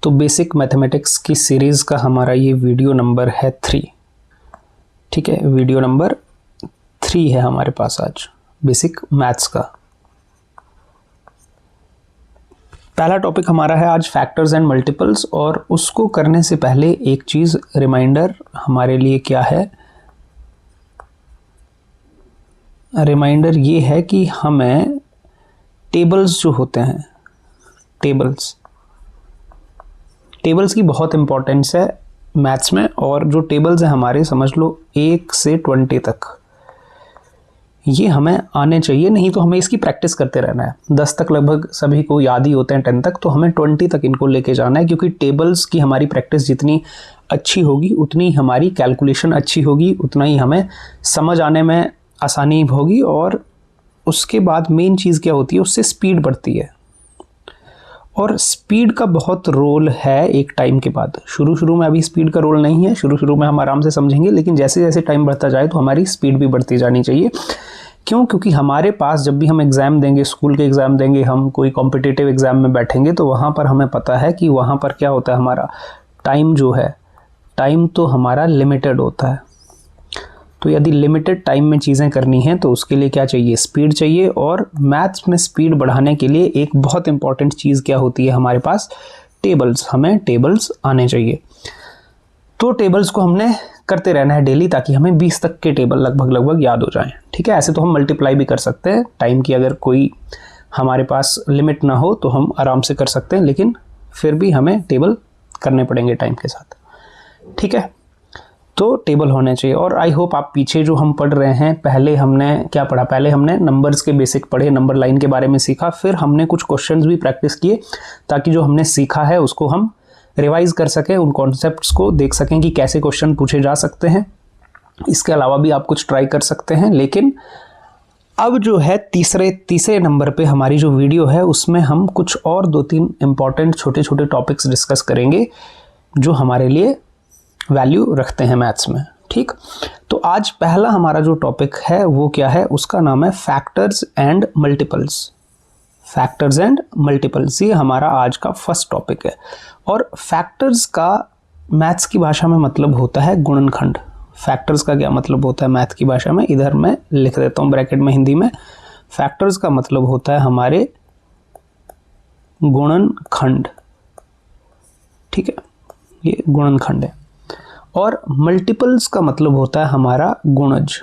तो basic mathematics की series का हमारा ये वीडियो नंबर है 3। ठीक है, वीडियो नंबर 3 है हमारे पास आज बेसिक मैथ्स का। पहला टॉपिक हमारा है आज फैक्टर्स एंड मल्टीपल्स, और उसको करने से पहले एक चीज़ रिमाइंडर हमारे लिए क्या है। रिमाइंडर ये है कि हमें टेबल्स जो होते हैं, टेबल्स की बहुत इंपॉर्टेंस है मैथ्स में। और जो टेबल्स हैं हमारे, समझ लो 1 से 20 तक, ये हमें आने चाहिए। नहीं तो हमें इसकी प्रैक्टिस करते रहना है। 10 तक लगभग सभी को याद ही होते हैं, 10 तक, तो हमें 20 तक इनको लेके जाना है, क्योंकि टेबल्स की हमारी प्रैक्टिस जितनी अच्छी होगी उतनी हमारी कैलकुलेशन अच्छी होगी, उतना ही हमें समझ आने में आसानी होगी। और उसके बाद मेन चीज़ क्या होती है, उससे स्पीड बढ़ती है। और स्पीड का बहुत रोल है एक टाइम के बाद। शुरू में अभी स्पीड का रोल नहीं है, शुरू में हम आराम से समझेंगे, लेकिन जैसे जैसे टाइम बढ़ता जाए तो हमारी स्पीड भी बढ़ती जानी चाहिए। क्यों? क्योंकि हमारे पास जब भी हम एग्ज़ाम देंगे, स्कूल के एग्ज़ाम देंगे, हम कोई कॉम्पिटिटिव एग्ज़ाम में बैठेंगे, तो वहाँ पर हमें पता है कि वहाँ पर क्या होता है, हमारा टाइम जो है, टाइम तो हमारा लिमिटेड होता है। तो यदि लिमिटेड टाइम में चीज़ें करनी हैं तो उसके लिए क्या चाहिए, स्पीड चाहिए। और मैथ्स में स्पीड बढ़ाने के लिए एक बहुत इंपॉर्टेंट चीज़ क्या होती है हमारे पास, टेबल्स। हमें टेबल्स आने चाहिए। तो टेबल्स को हमने करते रहना है डेली, ताकि हमें 20 तक के टेबल लगभग याद हो जाएं। ठीक है, ऐसे तो हम मल्टीप्लाई भी कर सकते हैं टाइम की, अगर कोई हमारे पास लिमिट ना हो तो हम आराम से कर सकते हैं, लेकिन फिर भी हमें टेबल करने पड़ेंगे टाइम के साथ। ठीक है, तो टेबल होने चाहिए। और आई होप आप पीछे जो हम पढ़ रहे हैं, पहले हमने क्या पढ़ा, पहले हमने नंबर्स के बेसिक पढ़े, नंबर लाइन के बारे में सीखा, फिर हमने कुछ क्वेश्चंस भी प्रैक्टिस किए, ताकि जो हमने सीखा है उसको हम रिवाइज कर सकें, उन कॉन्सेप्ट्स को देख सकें कि कैसे क्वेश्चन पूछे जा सकते हैं। इसके अलावा भी आप कुछ ट्राई कर सकते हैं। लेकिन अब जो है तीसरे नंबर पे हमारी जो वीडियो है, उसमें हम कुछ और 2-3 इंपॉर्टेंट छोटे छोटे टॉपिक्स डिस्कस करेंगे जो हमारे लिए वैल्यू रखते हैं मैथ्स में। ठीक, तो आज पहला हमारा जो टॉपिक है वो क्या है, उसका नाम है factors and multiples. Factors and multiples, ये हमारा आज का फर्स्ट टॉपिक है। और फैक्टर्स का मैथ्स की भाषा में मतलब होता है गुणनखंड। फैक्टर्स का क्या मतलब होता है मैथ की भाषा में, इधर मैं लिख देता हूँ ब्रैकेट में हिंदी में। फैक्टर्स का मतलब होता है हमारे गुणनखंड। ठीक है, ये गुणनखंड है। और मल्टीपल्स का मतलब होता है हमारा गुणज।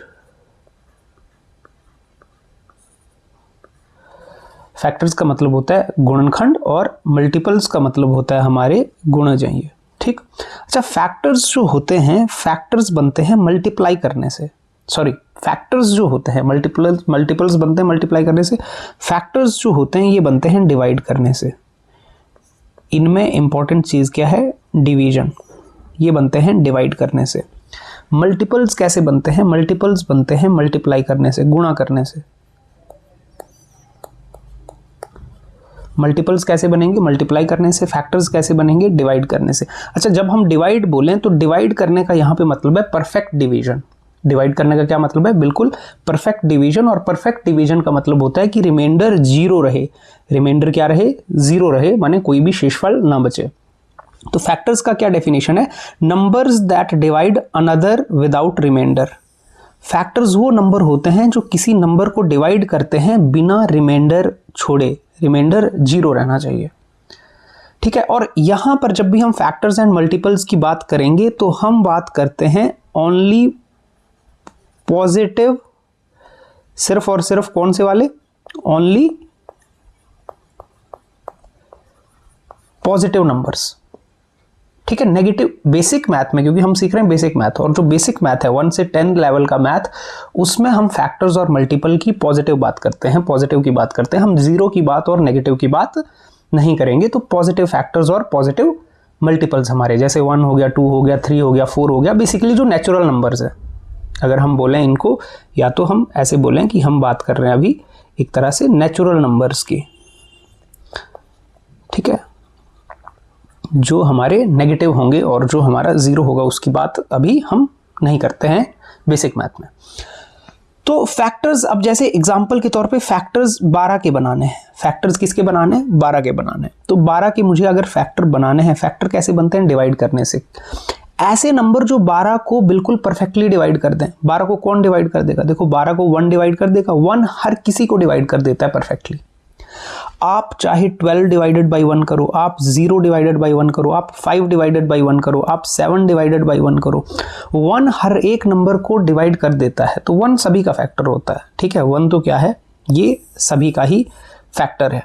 फैक्टर्स का मतलब होता है गुणनखंड और मल्टीपल्स का मतलब होता है हमारे गुणज हैं ये। ठीक, अच्छा, फैक्टर्स जो होते हैं, फैक्टर्स बनते हैं मल्टीप्लाई करने से। सॉरी, फैक्टर्स जो होते हैं मल्टीपल्स बनते हैं मल्टीप्लाई करने से। फैक्टर्स जो होते हैं ये बनते हैं डिवाइड करने से। इनमें इंपॉर्टेंट चीज़ क्या है, डिवीजन। ये बनते हैं डिवाइड करने से। मल्टीपल्स कैसे बनते हैं, मल्टीपल्स बनते हैं मल्टीप्लाई करने से, गुणा करने से। मल्टीपल्स कैसे बनेंगे, मल्टीप्लाई करने से। फैक्टर्स कैसे बनेंगे, डिवाइड करने से। अच्छा, जब हम डिवाइड बोलें तो डिवाइड करने का यहाँ पे मतलब है परफेक्ट डिवीजन। डिवाइड करने का क्या मतलब है, बिल्कुल परफेक्ट डिवीजन। और परफेक्ट डिवीजन का मतलब होता है कि रिमाइंडर 0 रहे। रिमाइंडर क्या रहे, 0 रहे, माने कोई भी शेषफल ना बचे। तो फैक्टर्स का क्या डेफिनेशन है, numbers that divide another without reminder. Factors वो नंबर होते हैं जो किसी नंबर को डिवाइड करते हैं बिना रिमाइंडर छोड़े। रिमाइंडर 0 रहना चाहिए। ठीक है, और यहां पर जब भी हम फैक्टर्स एंड मल्टीपल्स की बात करेंगे तो हम बात करते हैं ओनली पॉजिटिव, सिर्फ और सिर्फ कौन से वाले, ओनली पॉजिटिव नंबर्स। ठीक है, नेगेटिव बेसिक मैथ में, क्योंकि हम सीख रहे हैं बेसिक मैथ, और जो बेसिक मैथ है 1 से 10 लेवल का मैथ, उसमें हम फैक्टर्स और मल्टीपल की पॉजिटिव बात करते हैं, पॉजिटिव की बात करते हैं। हम 0 की बात और नेगेटिव की बात नहीं करेंगे। तो पॉजिटिव फैक्टर्स और पॉजिटिव मल्टीपल्स हमारे, जैसे 1 हो गया, 2 हो गया, 3 हो गया, 4 हो गया, बेसिकली जो नेचुरल नंबर्स है। अगर हम बोलें इनको, या तो हम ऐसे बोलें कि हम बात कर रहे हैं अभी एक तरह से नेचुरल नंबर्स की। ठीक है, जो हमारे नेगेटिव होंगे और जो हमारा 0 होगा उसकी बात अभी हम नहीं करते हैं बेसिक मैथ में। तो तो फैक्टर्स, अब जैसे एग्जांपल के तौर पे फैक्टर्स 12 के बनाने हैं, फैक्टर्स किसके बनाने हैं, 12 के बनाने हैं। तो 12 के मुझे अगर फैक्टर बनाने हैं, फैक्टर कैसे बनते हैं, डिवाइड करने से। ऐसे नंबर जो 12 को बिल्कुल परफेक्टली डिवाइड कर दें, 12 को कौन डिवाइड कर देगा, देखो 12 को 1 डिवाइड कर देगा, 1 हर किसी को डिवाइड कर देता है परफेक्टली। आप चाहे 12 डिवाइडेड बाई 1 करो, आप 0 डिवाइडेड बाई 1 करो, आप 5 डिवाइडेड बाई 1 करो, आप 7 डिवाइडेड बाई 1 करो, 1 हर एक नंबर को डिवाइड कर देता है। तो 1 सभी का फैक्टर होता है, ठीक है। 1 तो क्या है, ये सभी का ही फैक्टर है,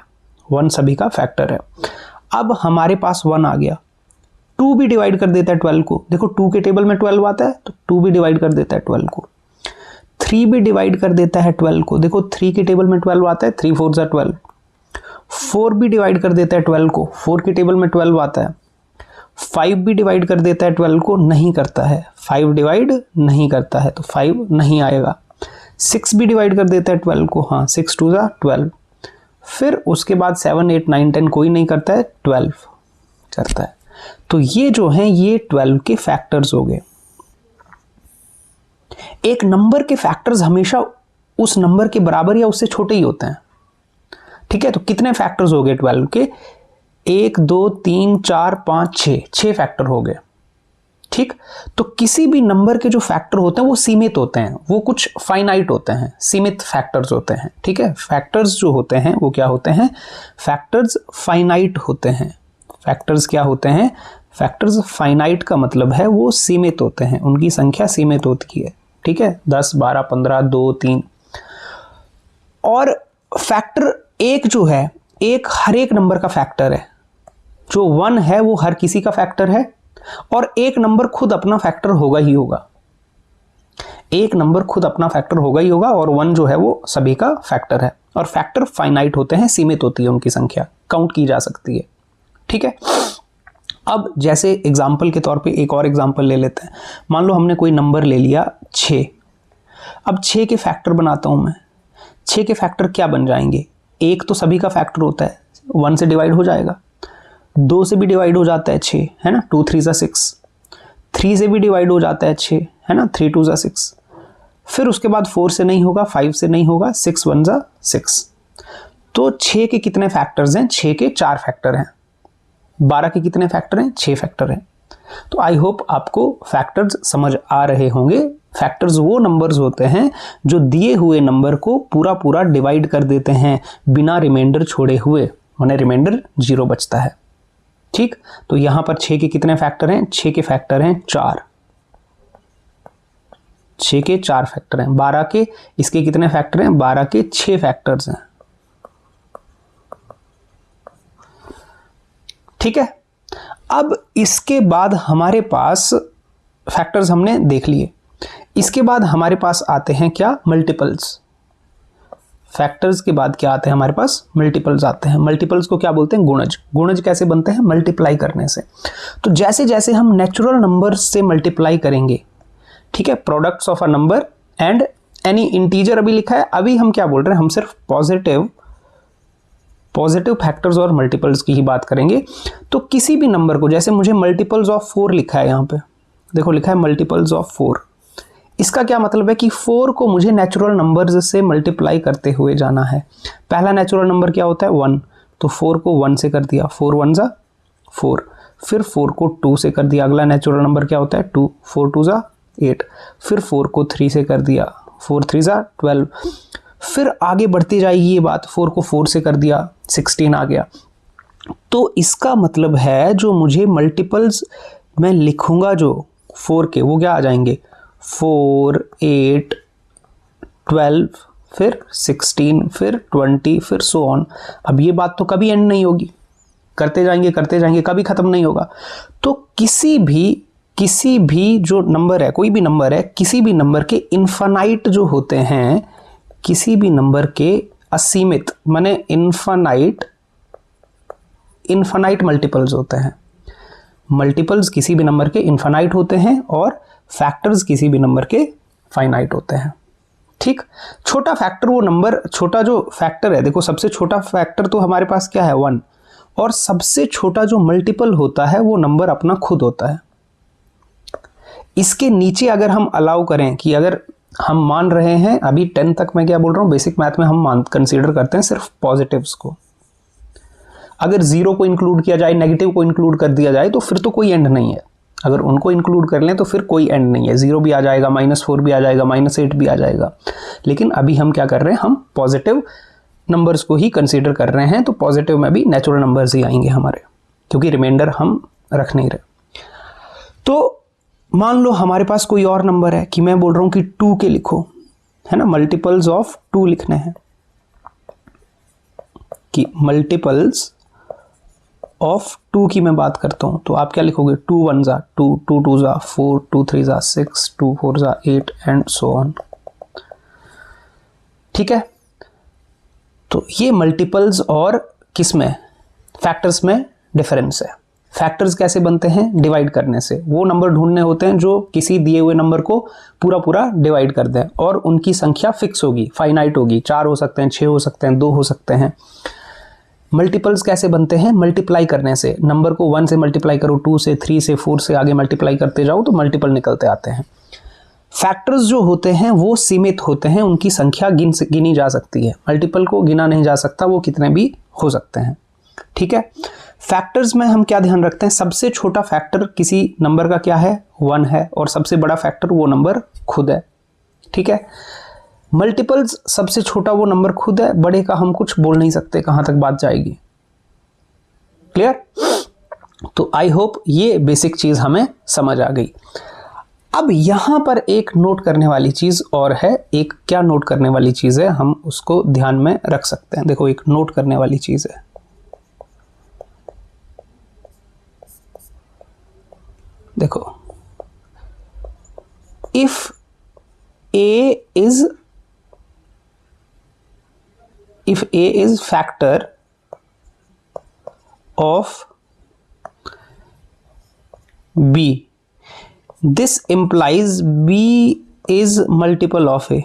1 सभी का फैक्टर है। अब हमारे पास 1 आ गया, 2 भी डिवाइड कर देता है 12 को, देखो 2 के टेबल में 12 आता है तो 2 भी डिवाइड कर देता है 12 को। 3 भी डिवाइड कर देता है 12 को, देखो 3 के टेबल में 12 आता है, 3 4 जा 12। 4 भी डिवाइड कर देता है 12 को, 4 के टेबल में 12 आता है। 5 भी डिवाइड कर देता है 12 को, नहीं करता है, 5 डिवाइड नहीं करता है तो 5 नहीं आएगा। 6 भी डिवाइड कर देता है 12 को, हाँ 6 2 जा 12। फिर उसके बाद 7 8 9 10 कोई नहीं करता है, 12 करता है। तो ये जो हैं ये 12 के फैक्टर्स हो गए। एक नंबर के फैक्टर्स हमेशा उस नंबर के बराबर या उससे छोटे ही होते हैं, ठीक है। तो कितने फैक्टर्स हो गए 12 के, 1 2 3 4 5 6 फैक्टर हो गए, ठीक। तो किसी भी नंबर के जो फैक्टर होते हैं वो सीमित होते हैं, वो कुछ फाइनाइट होते हैं, सीमित फैक्टर्स होते हैं, ठीक है। फैक्टर्स जो होते हैं वो क्या होते हैं, फैक्टर्स फाइनाइट होते हैं। फैक्टर्स क्या होते हैं, फैक्टर्स फाइनाइट का मतलब है वो सीमित होते हैं, उनकी संख्या सीमित होती है, ठीक है। 10 12 15 2 3। और फैक्टर एक जो है, एक हर एक नंबर का फैक्टर है। जो 1 है वो हर किसी का फैक्टर है, और एक नंबर खुद अपना फैक्टर होगा ही होगा, एक नंबर खुद अपना फैक्टर होगा ही होगा, और 1 जो है वो सभी का फैक्टर है। और फैक्टर फाइनाइट होते हैं, सीमित होती है उनकी संख्या, काउंट की जा सकती है, ठीक है। अब जैसे एग्जाम्पल के तौर पे एक और एग्जाम्पल ले लेते हैं। मान लो हमने कोई नंबर ले लिया 6। अब 6 के फैक्टर बनाता हूं मैं। 6 के फैक्टर क्या बन जाएंगे, एक तो सभी का फैक्टर होता है, 1 से डिवाइड हो जाएगा, 2 से भी डिवाइड हो जाता है 6, है ना, 2 3 जा 6। 3 से भी डिवाइड हो जाता है 6, है ना, 3 2 जा 6। फिर उसके बाद 4 से नहीं होगा, 5 से नहीं होगा, 6 1 जा 6। तो 6 के कितने फैक्टर्स हैं, 6 के 4 फैक्टर हैं। 12 के कितने फैक्टर हैं, 6 फैक्टर हैं। तो आई होप आपको फैक्टर्स समझ आ रहे होंगे। फैक्टर्स वो नंबर्स होते हैं जो दिए हुए नंबर को पूरा पूरा डिवाइड कर देते हैं बिना रिमाइंडर छोड़े हुए, माने रिमाइंडर 0 बचता है, ठीक। तो यहां पर 6 के कितने फैक्टर हैं, 6 के फैक्टर हैं 4, 6 के 4 फैक्टर हैं। 12 के इसके कितने फैक्टर हैं, 12 के 6 फैक्टर्स हैं, ठीक है। अब इसके बाद हमारे पास फैक्टर्स हमने देख लिए, इसके बाद हमारे पास आते हैं क्या, मल्टीपल्स। फैक्टर्स के बाद क्या आते हैं हमारे पास, मल्टीपल्स आते हैं। मल्टीपल्स को क्या बोलते हैं, गुणज। गुणज कैसे बनते हैं, मल्टीप्लाई करने से। तो जैसे जैसे हम नेचुरल नंबर से मल्टीप्लाई करेंगे, ठीक है, products of a number and any integer अभी लिखा है, अभी हम क्या बोल रहे हैं, हम सिर्फ पॉजिटिव फैक्टर्स और मल्टीपल्स की ही बात करेंगे। तो किसी भी नंबर को, जैसे मुझे मल्टीपल्स ऑफ 4 लिखा है, यहाँ पे देखो लिखा है मल्टीपल्स ऑफ 4। इसका क्या मतलब है कि 4 को मुझे नेचुरल नंबर्स से मल्टीप्लाई करते हुए जाना है। पहला नेचुरल नंबर क्या होता है, 1, तो 4 को 1 से कर दिया, 4 1 जा 4। फिर 4 को 2 से कर दिया, अगला नेचुरल नंबर क्या होता है, 2, 4 2 जा 8। फिर 4 को 3 से कर दिया, 4 3 जा 12। फिर आगे बढ़ती जाएगी ये बात, 4 को 4 से कर दिया, 16 आ गया। तो इसका मतलब है जो मुझे मल्टीपल्स मैं लिखूंगा जो 4 के, वो क्या आ जाएंगे, 4 8 12 फिर 16 फिर 20 फिर सो ऑन। अब ये बात तो कभी एंड नहीं होगी, करते जाएंगे, कभी खत्म नहीं होगा। तो किसी भी जो नंबर है, कोई भी नंबर है, किसी भी नंबर के इन्फानाइट जो होते हैं, किसी भी नंबर के असीमित माने इन्फानाइट मल्टीपल्स होते हैं। मल्टीपल्स किसी भी नंबर के इन्फानाइट होते हैं और फैक्टर्स किसी भी नंबर के फाइनाइट होते हैं, ठीक। छोटा फैक्टर वो नंबर, छोटा जो फैक्टर है, देखो सबसे छोटा फैक्टर तो हमारे पास क्या है, 1, और सबसे छोटा जो मल्टीपल होता है वो नंबर अपना खुद होता है। इसके नीचे अगर हम अलाउ करें कि अगर हम मान रहे हैं अभी 10 तक, मैं क्या बोल रहा हूँ, बेसिक मैथ में हम कंसीडर करते हैं सिर्फ पॉजिटिव्स को। अगर जीरो को इंक्लूड किया जाए, नेगेटिव को इंक्लूड कर दिया जाए तो फिर तो कोई एंड नहीं है। अगर उनको इंक्लूड कर लें तो फिर कोई एंड नहीं है, जीरो भी आ जाएगा, -4 भी आ जाएगा, -8 भी आ जाएगा। लेकिन अभी हम क्या कर रहे हैं, हम पॉजिटिव नंबर्स को ही कंसीडर कर रहे हैं, तो पॉजिटिव में भी नेचुरल नंबर्स ही आएंगे हमारे, क्योंकि रिमाइंडर हम रख नहीं रहे। तो मान लो हमारे पास कोई और नंबर है कि मैं बोल रहा हूं कि 2 के लिखो, है ना, मल्टीपल्स ऑफ 2 लिखने हैं, कि मल्टीपल्स ऑफ 2 की मैं बात करता हूं, तो आप क्या लिखोगे, 2 1 जा 2, 2 2 जा 4, 2 3 जा 6, 2 4 जा 8 एंड सो ऑन। ठीक है, तो ये मल्टीपल्स और किसमें, फैक्टर्स में डिफरेंस है। फैक्टर्स कैसे बनते हैं, डिवाइड करने से। वो नंबर ढूंढने होते हैं जो किसी दिए हुए नंबर को पूरा पूरा डिवाइड कर दें, और उनकी संख्या फिक्स होगी, फाइनाइट होगी, 4 हो सकते हैं, 6 हो सकते हैं, 2 हो सकते हैं। मल्टीपल्स कैसे बनते हैं, मल्टीप्लाई करने से। नंबर को 1 से मल्टीप्लाई करो, 2 से, 3 से, 4 से, आगे मल्टीप्लाई करते जाओ तो मल्टीपल निकलते आते हैं। फैक्टर्स जो होते हैं वो सीमित होते हैं, उनकी संख्या गिनी जा सकती है। मल्टीपल को गिना नहीं जा सकता, वो कितने भी हो सकते हैं। ठीक है, फैक्टर्स में हम क्या ध्यान रखते हैं, सबसे छोटा फैक्टर किसी नंबर का क्या है, 1 है, और सबसे बड़ा फैक्टर वो नंबर खुद है। ठीक है, मल्टीपल्स सबसे छोटा वो नंबर खुद है, बड़े का हम कुछ बोल नहीं सकते, कहां तक बात जाएगी। क्लियर? तो आई होप ये बेसिक चीज हमें समझ आ गई। अब यहां पर एक नोट करने वाली चीज और है, एक क्या नोट करने वाली चीज है, हम उसको ध्यान में रख सकते हैं। देखो, एक नोट करने वाली चीज है, देखो, if a is factor of b, this implies b is multiple of a।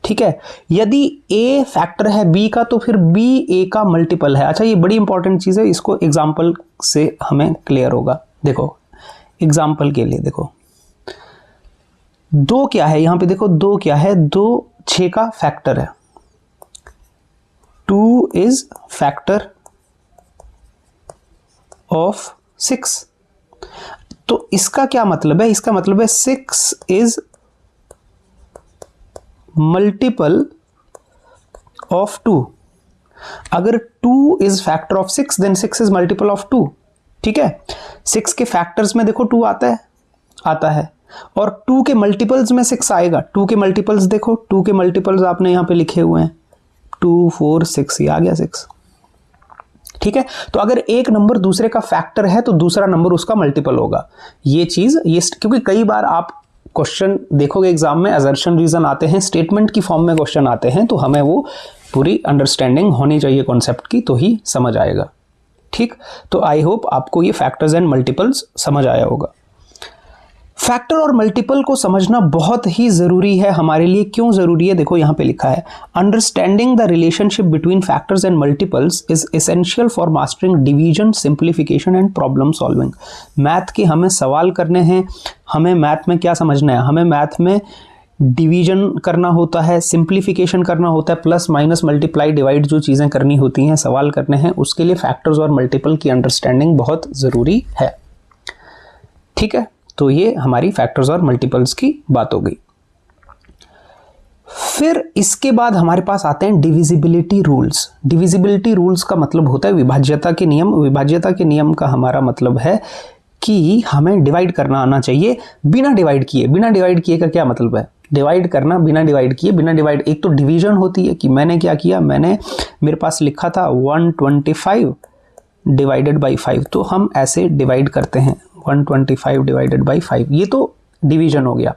ठीक है, यदि a फैक्टर है b का तो फिर b a का मल्टीपल है। अच्छा, ये बड़ी इंपॉर्टेंट चीज है, इसको एग्जांपल से हमें क्लियर होगा। देखो, एग्जांपल के लिए देखो, 2 क्या है, यहां पे देखो 2 क्या है, 2 6 का फैक्टर है। 2 इज फैक्टर ऑफ 6। तो इसका क्या मतलब है, इसका मतलब है 6 इज मल्टीपल ऑफ 2। अगर 2 is factor of 6 then 6 is multiple of 2। ठीक है, 6 के फैक्टर्स में देखो 2 आता है, और 2 के मल्टीपल्स में 6 आएगा। 2 के मल्टीपल्स देखो, 2 के मल्टीपल्स आपने यहां पे लिखे हुए हैं, 2 4 6, ये आ गया 6। ठीक है, तो अगर एक नंबर दूसरे का फैक्टर है तो दूसरा नंबर उसका मल्टीपल होगा। ये चीज, ये क्योंकि कई बार आप क्वेश्चन देखोगे एग्जाम में, असर्शन रीजन आते हैं, स्टेटमेंट की फॉर्म में क्वेश्चन आते हैं, तो हमें वो पूरी अंडरस्टैंडिंग होनी चाहिए कॉन्सेप्ट की, तो ही समझ आएगा। ठीक, तो आई होप आपको ये फैक्टर्स एंड मल्टीपल्स समझ आया होगा। फैक्टर और मल्टीपल को समझना बहुत ही जरूरी है हमारे लिए। क्यों जरूरी है, देखो यहां पे लिखा है, understanding the relationship between factors and multiples is essential for mastering division, simplification and problem solving. Math के हमें सवाल करने हैं, हमें मैथ में क्या समझना है, हमें मैथ में डिवीजन करना होता है, सिंप्लीफिकेशन करना होता है, प्लस माइनस मल्टीप्लाई डिवाइड जो चीजें करनी होती हैं, सवाल करने हैं, उसके लिए फैक्टर्स और मल्टीपल की अंडरस्टैंडिंग बहुत जरूरी है। ठीक है, तो ये हमारी फैक्टर्स और मल्टीपल्स की बात हो गई। फिर इसके बाद हमारे पास आते हैं डिविजिबिलिटी रूल्स। डिविजिबिलिटी रूल्स का मतलब होता है विभाज्यता के नियम। विभाज्यता के नियम का हमारा मतलब है कि हमें डिवाइड करना आना चाहिए बिना डिवाइड किए। बिना डिवाइड किए का क्या मतलब है, डिवाइड करना बिना डिवाइड किए। बिना डिवाइड, एक तो डिवीजन होती है कि मैंने क्या किया, मेरे पास लिखा था 125 डिवाइडेड बाई 5, तो हम ऐसे डिवाइड करते हैं 125 डिवाइडेड बाई 5, ये तो डिवीजन हो गया।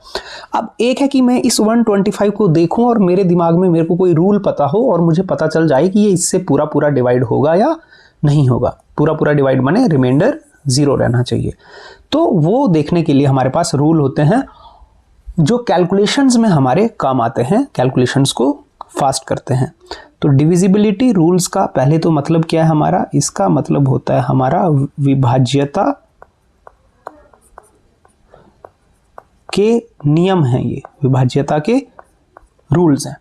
अब एक है कि मैं इस 125 को देखूं और मेरे दिमाग में मेरे को कोई रूल पता हो और मुझे पता चल जाए कि ये इससे पूरा पूरा डिवाइड होगा या नहीं होगा। पूरा पूरा डिवाइड माने रिमाइंडर 0 रहना चाहिए। तो वो देखने के लिए हमारे पास रूल होते हैं जो कैलकुलेशंस में हमारे काम आते हैं, कैलकुलेशंस को फास्ट करते हैं। तो डिविजिबिलिटी रूल्स का पहले तो मतलब क्या है हमारा, इसका मतलब होता है हमारा विभाज्यता के नियम हैं, ये विभाज्यता के रूल्स हैं।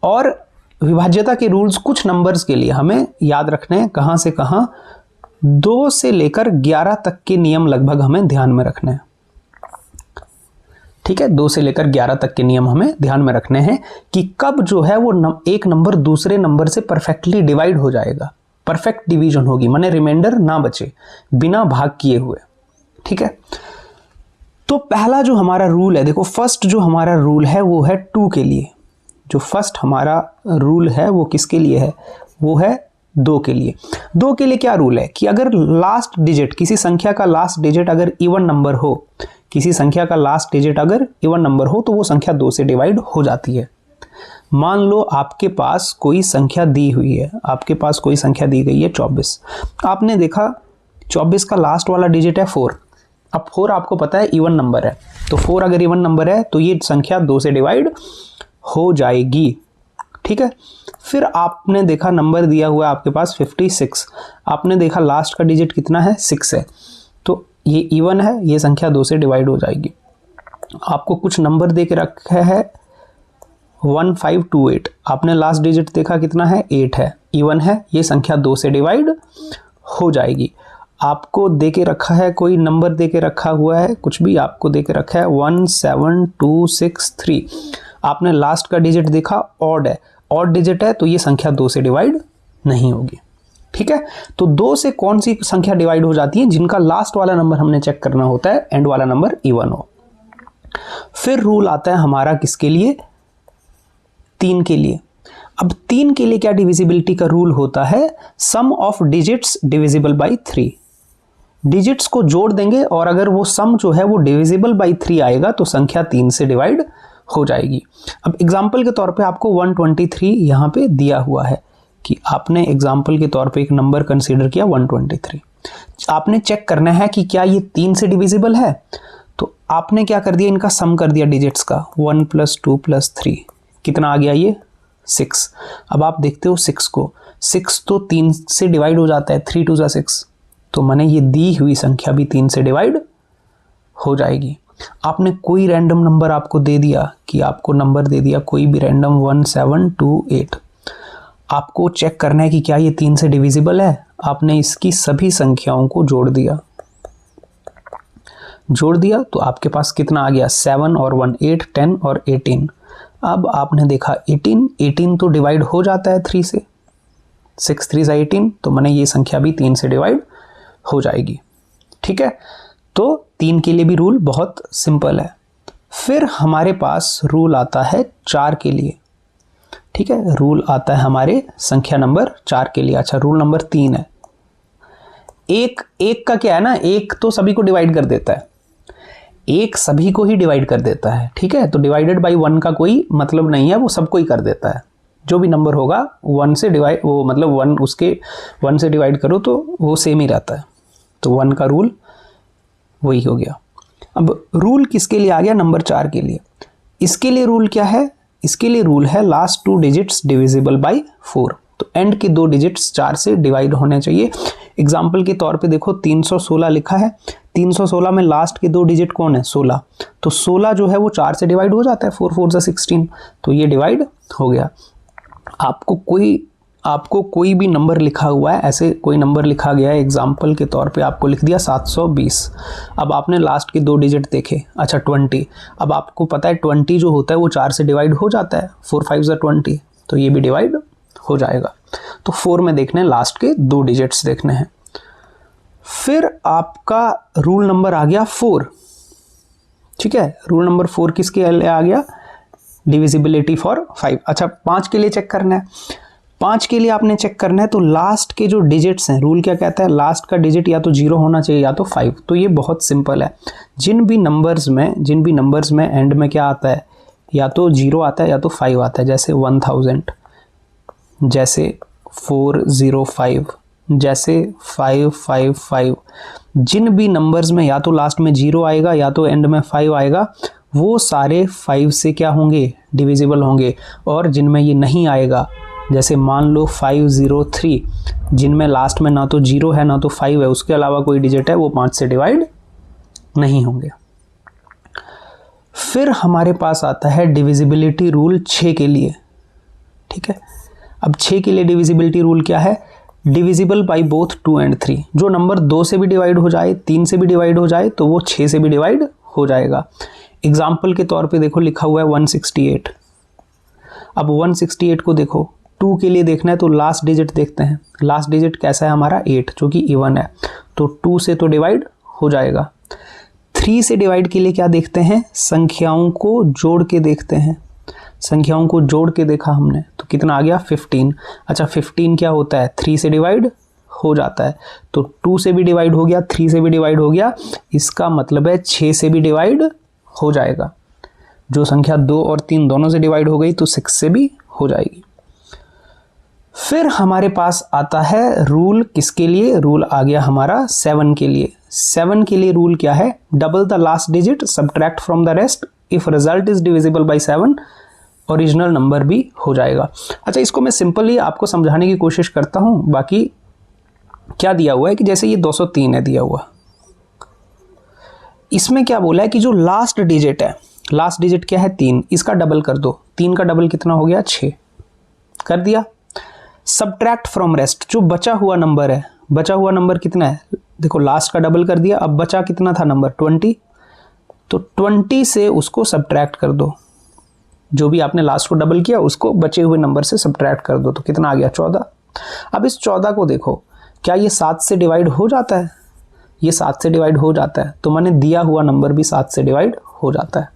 और विभाज्यता के रूल्स कुछ नंबर्स के लिए हमें याद रखने हैं, कहाँ से कहाँ, 2 से लेकर 11 तक के नियम लगभग हमें ध्यान में रखने हैं। ठीक है, 2 से लेकर 11 तक के नियम हमें ध्यान में रखने हैं कि कब जो है वो एक नंबर दूसरे नंबर से परफेक्टली डिवाइड हो जाएगा, परफेक्ट डिवीजन होगी, माने रिमाइंडर ना बचे बिना भाग किए हुए। ठीक है, तो पहला जो हमारा रूल है, देखो फर्स्ट जो हमारा रूल है वो है 2 के लिए। जो फर्स्ट हमारा रूल है वो किसके लिए है, वो है 2 के लिए। 2 के लिए क्या रूल है कि अगर लास्ट डिजिट, किसी संख्या का लास्ट डिजिट अगर इवन नंबर हो, किसी संख्या का लास्ट डिजिट अगर इवन नंबर हो तो वो संख्या 2 से डिवाइड हो जाती है। मान लो आपके पास कोई संख्या दी हुई है, आपके पास कोई संख्या दी गई है 24। आपने देखा 24 का लास्ट वाला डिजिट है 4। अब 4 आपको पता है इवन नंबर है, तो 4 अगर इवन नंबर है तो ये संख्या 2 से डिवाइड हो जाएगी। ठीक है, फिर आपने देखा नंबर दिया हुआ है आपके पास 56, आपने देखा लास्ट का डिजिट कितना है, 6 है, तो ये इवन है, ये संख्या 2 से डिवाइड हो जाएगी। आपको कुछ नंबर दे के रखा है 1528, आपने लास्ट डिजिट देखा कितना है, 8 है, इवन है, ये संख्या 2 से डिवाइड हो जाएगी। आपको दे के रखा है, कोई नंबर दे के रखा हुआ है, कुछ भी आपको दे के रखा है 17263, आपने लास्ट का डिजिट देखा ऑड है, ऑड डिजिट है, तो ये संख्या 2 से डिवाइड नहीं होगी। ठीक है, तो 2 से कौन सी संख्या डिवाइड हो जाती है, जिनका लास्ट वाला नंबर हमने चेक करना होता है, एंड वाला नंबर इवन हो। फिर रूल आता है हमारा किसके लिए, 3 के लिए। अब 3 के लिए क्या डिविजिबिलिटी का रूल होता है, sum of digits divisible by 3। Digits को जोड़ देंगे और अगर वो सम जो है वो डिविजिबल बाई 3 आएगा तो संख्या 3 से डिवाइड हो जाएगी। अब एग्जाम्पल के तौर पे आपको 123 यहाँ पे दिया हुआ है कि आपने एग्जाम्पल के तौर पे एक नंबर कंसीडर किया 123, आपने चेक करना है कि क्या ये 3 से डिविजिबल है, तो आपने क्या कर दिया, इनका सम कर दिया डिजिट्स का, 1 + 2 + 3 कितना आ गया, ये 6। अब आप देखते हो 6 को, 6 तो 3 से डिवाइड हो जाता है, 3 × 2 = 6, तो मैंने ये दी हुई संख्या भी 3 से डिवाइड हो जाएगी। आपने कोई रैंडम नंबर आपको दे दिया कि आपको नंबर दे दिया कोई भी रैंडम 1728, आपको चेक करना है कि क्या ये 3 से डिविजिबल है। आपने इसकी सभी संख्याओं को जोड़ दिया तो आपके पास कितना आ गया, 7 और 1 8, 10 और 18। अब आपने देखा 18 तो डिवाइड हो जाता है 3 से, 6 3 = 18, तो मैंने ये संख्या भी 3 से डिवाइड हो जाएगी। ठीक है, तो 3 के लिए भी रूल बहुत सिंपल है। फिर हमारे पास रूल आता है 4 के लिए। ठीक है, रूल आता है हमारे संख्या नंबर 4 के लिए। अच्छा, रूल नंबर 3 है, एक का क्या है ना, एक तो सभी को डिवाइड कर देता है, एक सभी को ही डिवाइड कर देता है। ठीक है, तो डिवाइडेड बाई 1 का कोई मतलब नहीं है, वो सबको ही कर देता है। जो भी नंबर होगा 1 से डिवाइड, वो मतलब 1 उसके 1 से डिवाइड करो तो वो सेम ही रहता है, तो 1 का रूल वही हो गया। अब रूल किसके लिए आ गया, नंबर 4 के लिए। इसके लिए रूल क्या है, इसके लिए रूल है लास्ट 2 डिजिट्स डिविजिबल बाई 4, तो एंड के 2 डिजिट्स 4 से डिवाइड होने चाहिए। एग्जाम्पल के तौर पे देखो 316 लिखा है, 316 में लास्ट के 2 डिजिट कौन है, 16, तो 16 जो है वो 4 से डिवाइड हो जाता है, 4 4 = 16, तो ये डिवाइड हो गया। आपको कोई भी नंबर लिखा हुआ है, ऐसे कोई नंबर लिखा गया है, एग्जाम्पल के तौर पे आपको लिख दिया 720। अब आपने लास्ट के 2 डिजिट देखे, अच्छा 20, अब आपको पता है 20 जो होता है वो 4 से डिवाइड हो जाता है, 4 5 = 20, तो ये भी डिवाइड हो जाएगा। तो 4 में देखने हैं, लास्ट के 2 डिजिट्स देखने हैं। फिर आपका रूल नंबर आ गया 4। ठीक है, रूल नंबर 4 किसके लिए आ गया, डिविजिबिलिटी फॉर 5। अच्छा, 5 के लिए चेक करना है, 5 के लिए आपने चेक करना है, तो लास्ट के जो डिजिट्स हैं, रूल क्या कहता है, लास्ट का डिजिट या तो 0 होना चाहिए या तो 5। तो ये बहुत सिंपल है, जिन भी नंबर्स में एंड में क्या आता है, या तो 0 आता है या तो 5 आता है, जैसे 1000, जैसे 405, जैसे 555, जिन भी नंबर्स में या तो लास्ट में 0 आएगा या तो एंड में 5 आएगा, वो सारे 5 से क्या होंगे, डिविजिबल होंगे। और जिनमें ये नहीं आएगा, जैसे मान लो 503, जिनमें लास्ट में ना तो 0 है ना तो 5 है, उसके अलावा कोई डिजिट है, वो 5 से डिवाइड नहीं होंगे। फिर हमारे पास आता है डिविजिबिलिटी रूल 6 के लिए, ठीक है। अब 6 के लिए डिविजिबिलिटी रूल क्या है, डिविजिबल बाई बोथ 2 एंड 3। जो नंबर 2 से भी डिवाइड हो जाए, 3 से भी डिवाइड हो जाए, तो वो 6 से भी डिवाइड हो जाएगा। एग्जाम्पल के तौर पे देखो लिखा हुआ है 168। अब 168 को देखो, 2 के लिए देखना है तो लास्ट डिजिट देखते हैं। लास्ट डिजिट कैसा है हमारा 8, जो कि इवन है, तो 2 से तो डिवाइड हो जाएगा। 3 से डिवाइड के लिए क्या देखते हैं, संख्याओं को जोड़ के देखते हैं। संख्याओं को जोड़ के देखा हमने तो कितना आ गया 15। अच्छा 15 क्या होता है, 3 से डिवाइड हो जाता है, तो 2 से भी डिवाइड हो गया, 3 से भी डिवाइड हो गया, इसका मतलब है 6 से भी डिवाइड हो जाएगा। जो संख्या 2 और 3 दोनों से डिवाइड हो गई तो 6 से भी हो जाएगी। फिर हमारे पास आता है रूल किसके लिए, रूल आ गया हमारा 7 के लिए। 7 के लिए रूल क्या है, double the last digit, subtract from the rest, if result is divisible by 7 original number भी हो जाएगा। अच्छा इसको मैं सिंपली आपको समझाने की कोशिश करता हूं। बाकी क्या दिया हुआ है कि जैसे ये 203 है दिया हुआ, इसमें क्या बोला है कि जो लास्ट डिजिट है, लास्ट डिजिट क्या है 3, इसका डबल कर दो। 3 का डबल कितना हो गया 6, कर दिया। सब्ट्रैक्ट फ्रॉम रेस्ट, जो बचा हुआ नंबर है, बचा हुआ नंबर कितना है, देखो लास्ट का डबल कर दिया, अब बचा कितना था नंबर 20, तो 20 से उसको सब्ट्रैक्ट कर दो। जो भी आपने लास्ट को डबल किया उसको बचे हुए नंबर से सब्ट्रैक्ट कर दो, तो कितना आ गया 14। अब इस 14 को देखो, क्या ये 7 से डिवाइड हो जाता है, ये 7 से डिवाइड हो जाता है, तो मैंने दिया हुआ नंबर भी 7 से डिवाइड हो जाता है,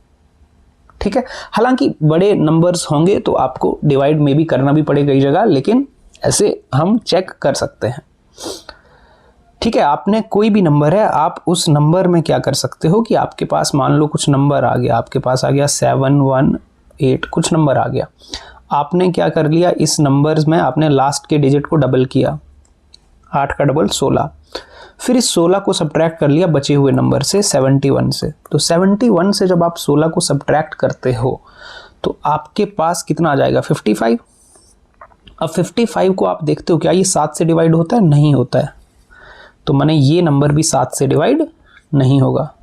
ठीक है। हालांकि बड़े नंबर्स होंगे तो आपको डिवाइड में भी करना भी पड़ेगा कई जगह, लेकिन ऐसे हम चेक कर सकते हैं, ठीक है। आपने कोई भी नंबर है, आप उस नंबर में क्या कर सकते हो कि आपके पास मान लो कुछ नंबर आ गया, आपके पास आ गया 7, 1, 8, कुछ नंबर आ गया, आपने क्या कर लिया, इस नंबर्स में आपने लास्ट के डिजिट को डबल किया, 8 का डबल 16, फिर इस 16 को सब्ट्रैक्ट कर लिया बचे हुए नंबर से 71 से। तो 71 से जब आप 16 को सब्ट्रैक्ट करते हो तो आपके पास कितना आ जाएगा 55। अब 55 को आप देखते हो क्या ये 7 से डिवाइड होता है, नहीं होता है, तो मैंने ये नंबर भी 7 से डिवाइड नहीं होगा,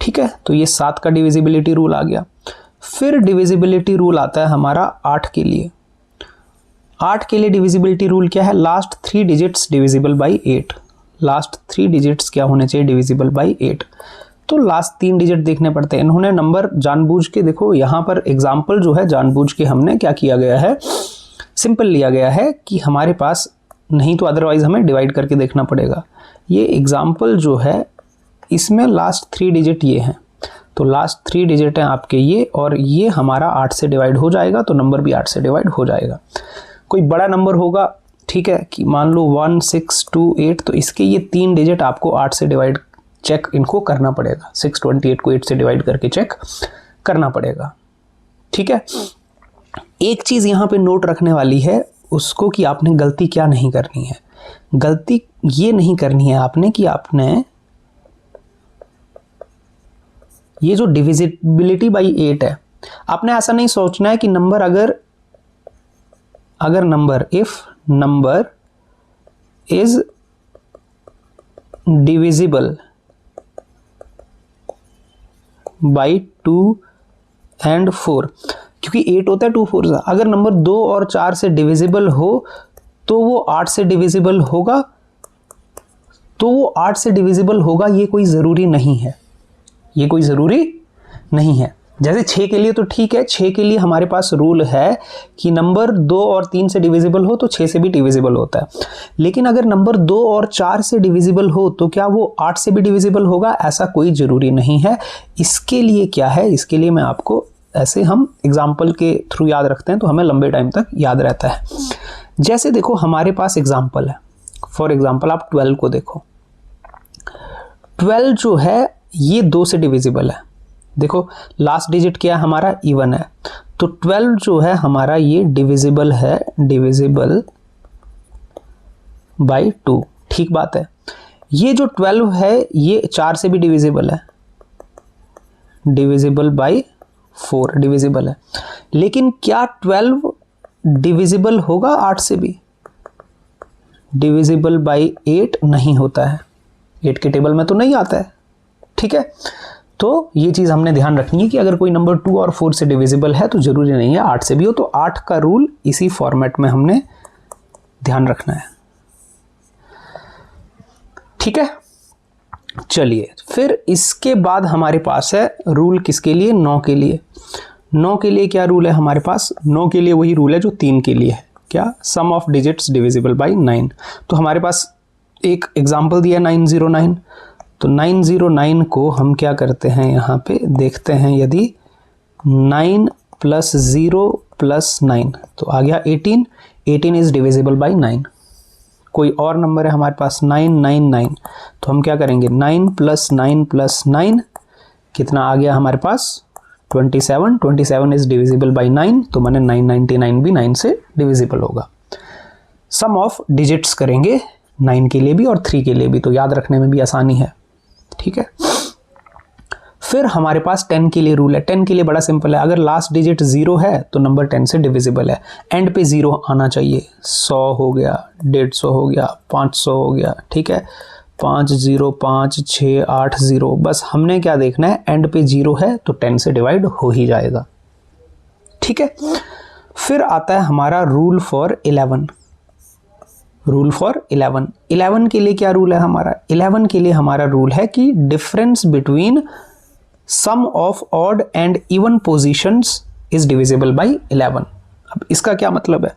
ठीक है। तो ये 7 का डिविजिबिलिटी रूल आ गया। फिर डिविजिबिलिटी रूल आता है हमारा 8 के लिए। 8 के लिए डिविजिबिलिटी रूल क्या है, last 3 digits divisible by 8। Last 3 digits क्या होने चाहिए, डिविजिबल बाई 8। तो लास्ट 3 डिजिट देखने पड़ते हैं। इन्होंने नंबर जानबूझ के, देखो यहाँ पर एग्जाम्पल जो है जानबूझ के हमने क्या किया गया है, सिंपल लिया गया है कि हमारे पास, नहीं तो अदरवाइज हमें डिवाइड करके देखना पड़ेगा। ये एग्जाम्पल जो है इसमें लास्ट 3 डिजिट ये हैं, तो लास्ट 3 डिजिट हैं आपके ये, और ये हमारा 8 से डिवाइड हो जाएगा, तो नंबर भी 8 से डिवाइड हो जाएगा। कोई बड़ा नंबर होगा, ठीक है, कि मान लो 1, 6, 2, 8, तो इसके ये 3 डिजिट आपको 8 से डिवाइड चेक इनको करना पड़ेगा। 628 को 8 से डिवाइड करके चेक करना पड़ेगा, ठीक है। एक चीज़ यहाँ पे नोट रखने वाली है उसको, कि आपने गलती क्या नहीं करनी है। गलती ये नहीं करनी है आपने कि आपने ये जो डिविजिबिलिटी बाई 8 है, आपने ऐसा नहीं सोचना है कि नंबर अगर number, if number is divisible by 2 and 4, क्योंकि 8 होता है 2 4 सा। अगर नंबर 2 और 4 से डिविजिबल हो तो वो 8 से डिविजिबल होगा, तो वो 8 से डिविजिबल होगा, ये कोई ज़रूरी नहीं है, ये कोई ज़रूरी नहीं है। जैसे 6 के लिए तो ठीक है, 6 के लिए हमारे पास रूल है कि नंबर 2 और 3 से डिविजिबल हो तो 6 से भी डिविजिबल होता है, लेकिन अगर नंबर 2 और 4 से डिविजिबल हो तो क्या वो 8 से भी डिविजिबल होगा, ऐसा कोई ज़रूरी नहीं है। इसके लिए क्या है, इसके लिए मैं आपको ऐसे हम एग्जाम्पल के थ्रू याद रखते हैं तो हमें लंबे टाइम तक याद रहता है। जैसे देखो हमारे पास एग्जाम्पल है, फॉर एग्जाम्पल आप 12 को देखो। 12 जो है ये 2 से डिविजिबल है। देखो लास्ट डिजिट क्या है हमारा, इवन है, तो 12 जो है हमारा ये डिविजिबल है, डिविजिबल बाई 2, ठीक बात है। ये जो 12 है ये 4 से भी डिविजिबल है, डिविजिबल बाई 4 डिविजिबल है, लेकिन क्या 12 डिविजिबल होगा 8 से भी? डिविजिबल बाई 8 नहीं होता है, 8 के टेबल में तो नहीं आता है, ठीक है। तो ये चीज़ हमने ध्यान रखनी है कि अगर कोई नंबर 2 और 4 से डिविजिबल है तो ज़रूरी नहीं है 8 से भी हो, तो 8 का रूल इसी फॉर्मेट में हमने ध्यान रखना है। ठीक है, चलिए फिर इसके बाद हमारे पास है रूल किसके लिए, 9 के लिए। 9 के लिए क्या रूल है हमारे पास, 9 के लिए वही रूल है जो 3 के लिए है, क्या, सम ऑफ डिजिट्स डिविजिबल बाय 9। तो हमारे पास एक एग्जांपल दिया 909, तो 909 को हम क्या करते हैं, यहाँ पे देखते हैं, यदि 9 + 0 + 9 तो आ गया 18, 18 इज डिविजिबल बाय 9। कोई और नंबर है हमारे पास 999, तो हम क्या करेंगे, 9 + 9 + 9 कितना आ गया हमारे पास 27, 27 इज डिविजिबल बाय 9, तो मैंने 999 भी 9 से डिविजिबल होगा। सम ऑफ डिजिट्स करेंगे 9 के लिए भी और 3 के लिए भी, तो याद रखने में भी आसानी है। ठीक है, फिर हमारे पास 10 के लिए रूल है। 10 के लिए बड़ा सिंपल है, अगर लास्ट डिजिट 0 है तो नंबर 10 से डिविजिबल है, एंड पे 0 आना चाहिए। 100 हो गया, 150 हो गया, 500 हो गया, ठीक है, 505680, बस हमने क्या देखना है, एंड पे 0 है तो 10 से डिवाइड हो ही जाएगा। ठीक है, फिर आता है हमारा रूल फॉर 11। रूल फॉर 11, 11 के लिए क्या रूल है हमारा, 11 के लिए हमारा रूल है कि difference between sum of odd and even positions is divisible by 11। अब इसका क्या मतलब है,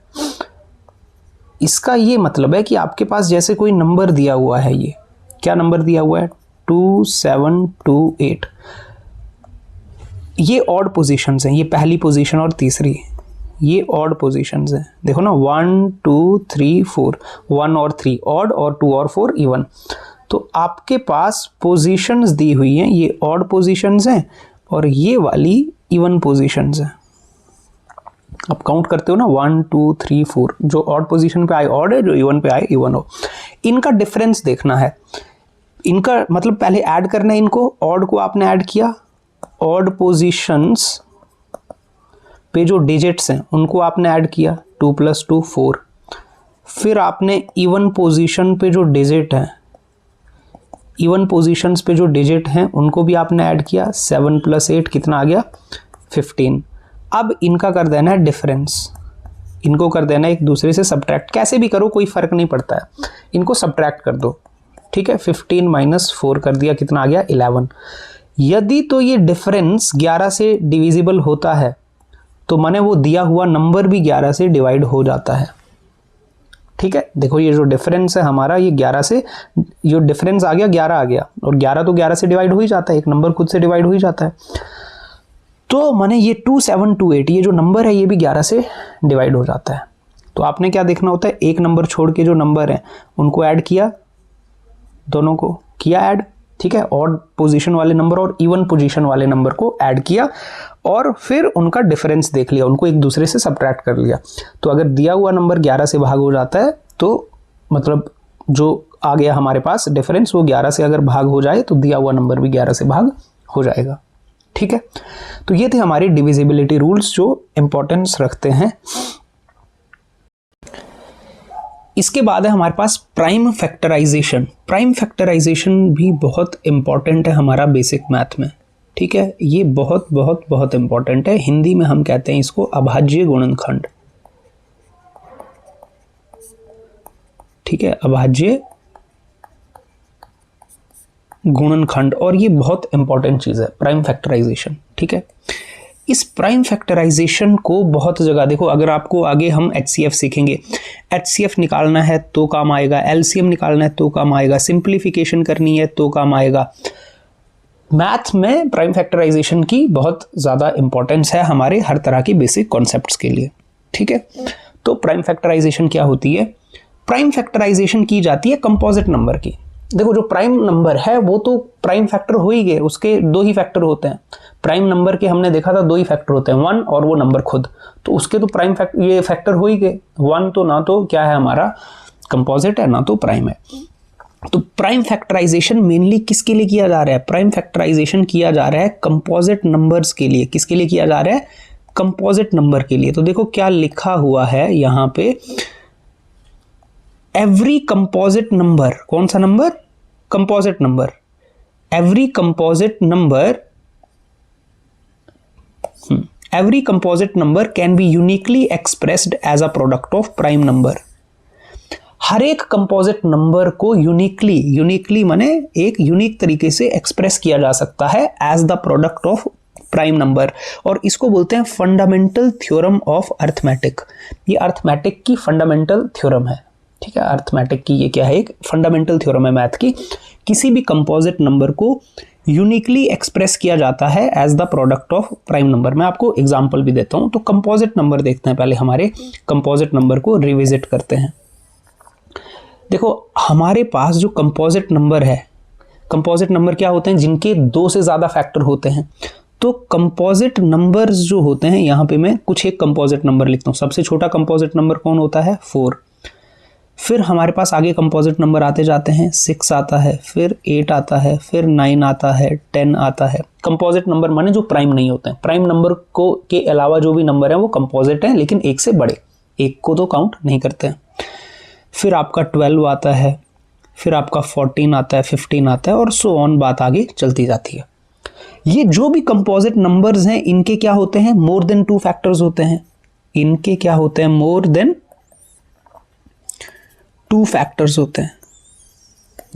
इसका ये मतलब है कि आपके पास जैसे कोई नंबर दिया हुआ है, ये क्या नंबर दिया हुआ है 2728, ये ऑड पोजीशंस हैं, ये पहली पोजीशन और तीसरी, ये ऑड पोजीशंस हैं, देखो ना 1 2 3 4, 1 और 3 ऑड और 2 और 4 इवन। तो आपके पास पोजीशंस दी हुई हैं, ये ऑड पोजीशंस हैं और ये वाली इवन पोजीशंस हैं। आप काउंट करते हो ना 1 2 3 4, जो ऑड पोजीशन पे आए ऑड है, जो इवन पे आए इवन हो। इनका डिफरेंस देखना है, इनका मतलब पहले ऐड करना है इनको, ऑड को आपने ऐड किया, ऑड पोजीशंस पे जो डिजिट्स हैं उनको आपने ऐड किया, 2 + 2 4। फिर आपने इवन पोजीशन पे जो डिजिट हैं, इवन पोजीशंस पे जो डिजिट हैं उनको भी आपने ऐड किया, 7 + 8 कितना आ गया 15। अब इनका कर देना है डिफरेंस, इनको कर देना है एक दूसरे से सब्ट्रैक्ट, कैसे भी करो कोई फर्क नहीं पड़ता है, इनको सब्ट्रैक्ट कर दो। ठीक है, 15 - 4 कर दिया, कितना आ गया 11। यदि तो ये डिफरेंस 11 से डिविजिबल होता है तो माने वो दिया हुआ नंबर भी 11 से डिवाइड हो जाता है। ठीक है, देखो ये जो डिफरेंस है हमारा, ये 11 से जो डिफरेंस आ गया 11 आ गया, और 11 तो 11 से डिवाइड हो ही जाता है, एक नंबर खुद से डिवाइड हो ही जाता है। तो माने ये 2728 ये जो नंबर है ये भी 11 से डिवाइड हो जाता है। तो आपने क्या देखना होता है, एक नंबर छोड़ के जो नंबर है उनको ऐड किया, दोनों को किया ऐड, ठीक है, ऑड पोजीशन वाले नंबर और इवन पोजीशन वाले नंबर को ऐड किया और फिर उनका डिफरेंस देख लिया, उनको एक दूसरे से सब्ट्रैक्ट कर लिया। तो अगर दिया हुआ नंबर 11 से भाग हो जाता है तो मतलब जो आ गया हमारे पास डिफरेंस वो 11 से अगर भाग हो जाए तो दिया हुआ नंबर भी 11 से भाग हो जाएगा। ठीक है, तो ये थे हमारे डिविजिबिलिटी रूल्स जो इंपॉर्टेंस रखते हैं। इसके बाद है हमारे पास प्राइम फैक्टराइजेशन। प्राइम फैक्टराइजेशन भी बहुत इंपॉर्टेंट है हमारा बेसिक मैथ में। ठीक है, ये बहुत बहुत बहुत इंपॉर्टेंट है, हिंदी में हम कहते हैं इसको अभाज्य गुणनखंड। ठीक है, अभाज्य गुणनखंड, और ये बहुत इंपॉर्टेंट चीज है प्राइम फैक्टराइजेशन। ठीक है, इस प्राइम फैक्टराइजेशन को बहुत जगह देखो, अगर आपको आगे हम HCF सीखेंगे, HCF निकालना है तो काम आएगा, LCM निकालना है तो काम आएगा, सिंप्लीफिकेशन करनी है तो काम आएगा। मैथ में प्राइम फैक्टराइजेशन की बहुत ज़्यादा इंपॉर्टेंस है हमारे हर तरह की बेसिक कॉन्सेप्ट्स के लिए। ठीक है, तो प्राइम फैक्टराइजेशन क्या होती है, प्राइम फैक्टराइजेशन की जाती है कंपोजिट नंबर की। देखो जो प्राइम नंबर है वो तो प्राइम फैक्टर हो ही गए, उसके दो ही फैक्टर होते हैं। प्राइम नंबर के हमने देखा था दो ही फैक्टर होते हैं, 1 और वो नंबर खुद, तो उसके तो प्राइम ये फैक्टर हो ही गए। 1 तो ना तो क्या है हमारा कंपोजिट है, ना तो प्राइम है। तो प्राइम फैक्टराइजेशन मेनली किसके लिए किया जा रहा है, प्राइम फैक्टराइजेशन किया जा रहा है कंपोजिट नंबर्स के लिए। किसके लिए किया जा रहा है, कंपोजिट नंबर के लिए। तो देखो क्या लिखा हुआ है यहां पे, एवरी कंपोजिट नंबर, कौन सा नंबर, composite number, every composite number every composite number can be uniquely expressed as a product of prime number. हर एक कंपोजिट नंबर को यूनिकली माने एक यूनिक तरीके से एक्सप्रेस किया जा सकता है as the product of prime number, और इसको बोलते हैं फंडामेंटल थ्योरम ऑफ अर्थमेटिक। ये अर्थमेटिक की फंडामेंटल थ्योरम है, ठीक है। अर्थमेटिक की ये क्या है, एक फंडामेंटल थ्योरम है मैथ की। किसी भी कंपोजिट नंबर को यूनिकली एक्सप्रेस किया जाता है as the product of prime number. मैं आपको एग्जांपल भी देता हूं। तो कंपोजिट नंबर देखते हैं, पहले हमारे कंपोजिट नंबर को रिविजिट करते हैं। देखो हमारे पास जो कंपोजिट नंबर है, कंपोजिट नंबर क्या होते हैं, जिनके 2 से ज़्यादा फैक्टर होते हैं। तो कंपोजिट नंबर्स जो होते हैं, यहाँ पे मैं कुछ एक कंपोजिट नंबर लिखता हूँ। सबसे छोटा कंपोजिट नंबर कौन होता है, 4। फिर हमारे पास आगे कंपोजिट नंबर आते जाते हैं, 6 आता है, फिर 8 आता है, फिर 9 आता है, 10 आता है। कंपोजिट नंबर माने जो प्राइम नहीं होते हैं। प्राइम नंबर को के अलावा जो भी नंबर है वो कंपोजिट है, लेकिन 1 से बड़े, 1 को तो काउंट नहीं करते हैं। फिर आपका 12 आता है, फिर आपका 14 आता है, 15 आता है, और सो ऑन बात आगे चलती जाती है। ये जो भी कंपोजिट नंबर्स हैं, इनके क्या होते हैं, मोर देन 2 फैक्टर्स होते हैं। इनके क्या होते हैं, मोर देन 2 फैक्टर्स होते हैं।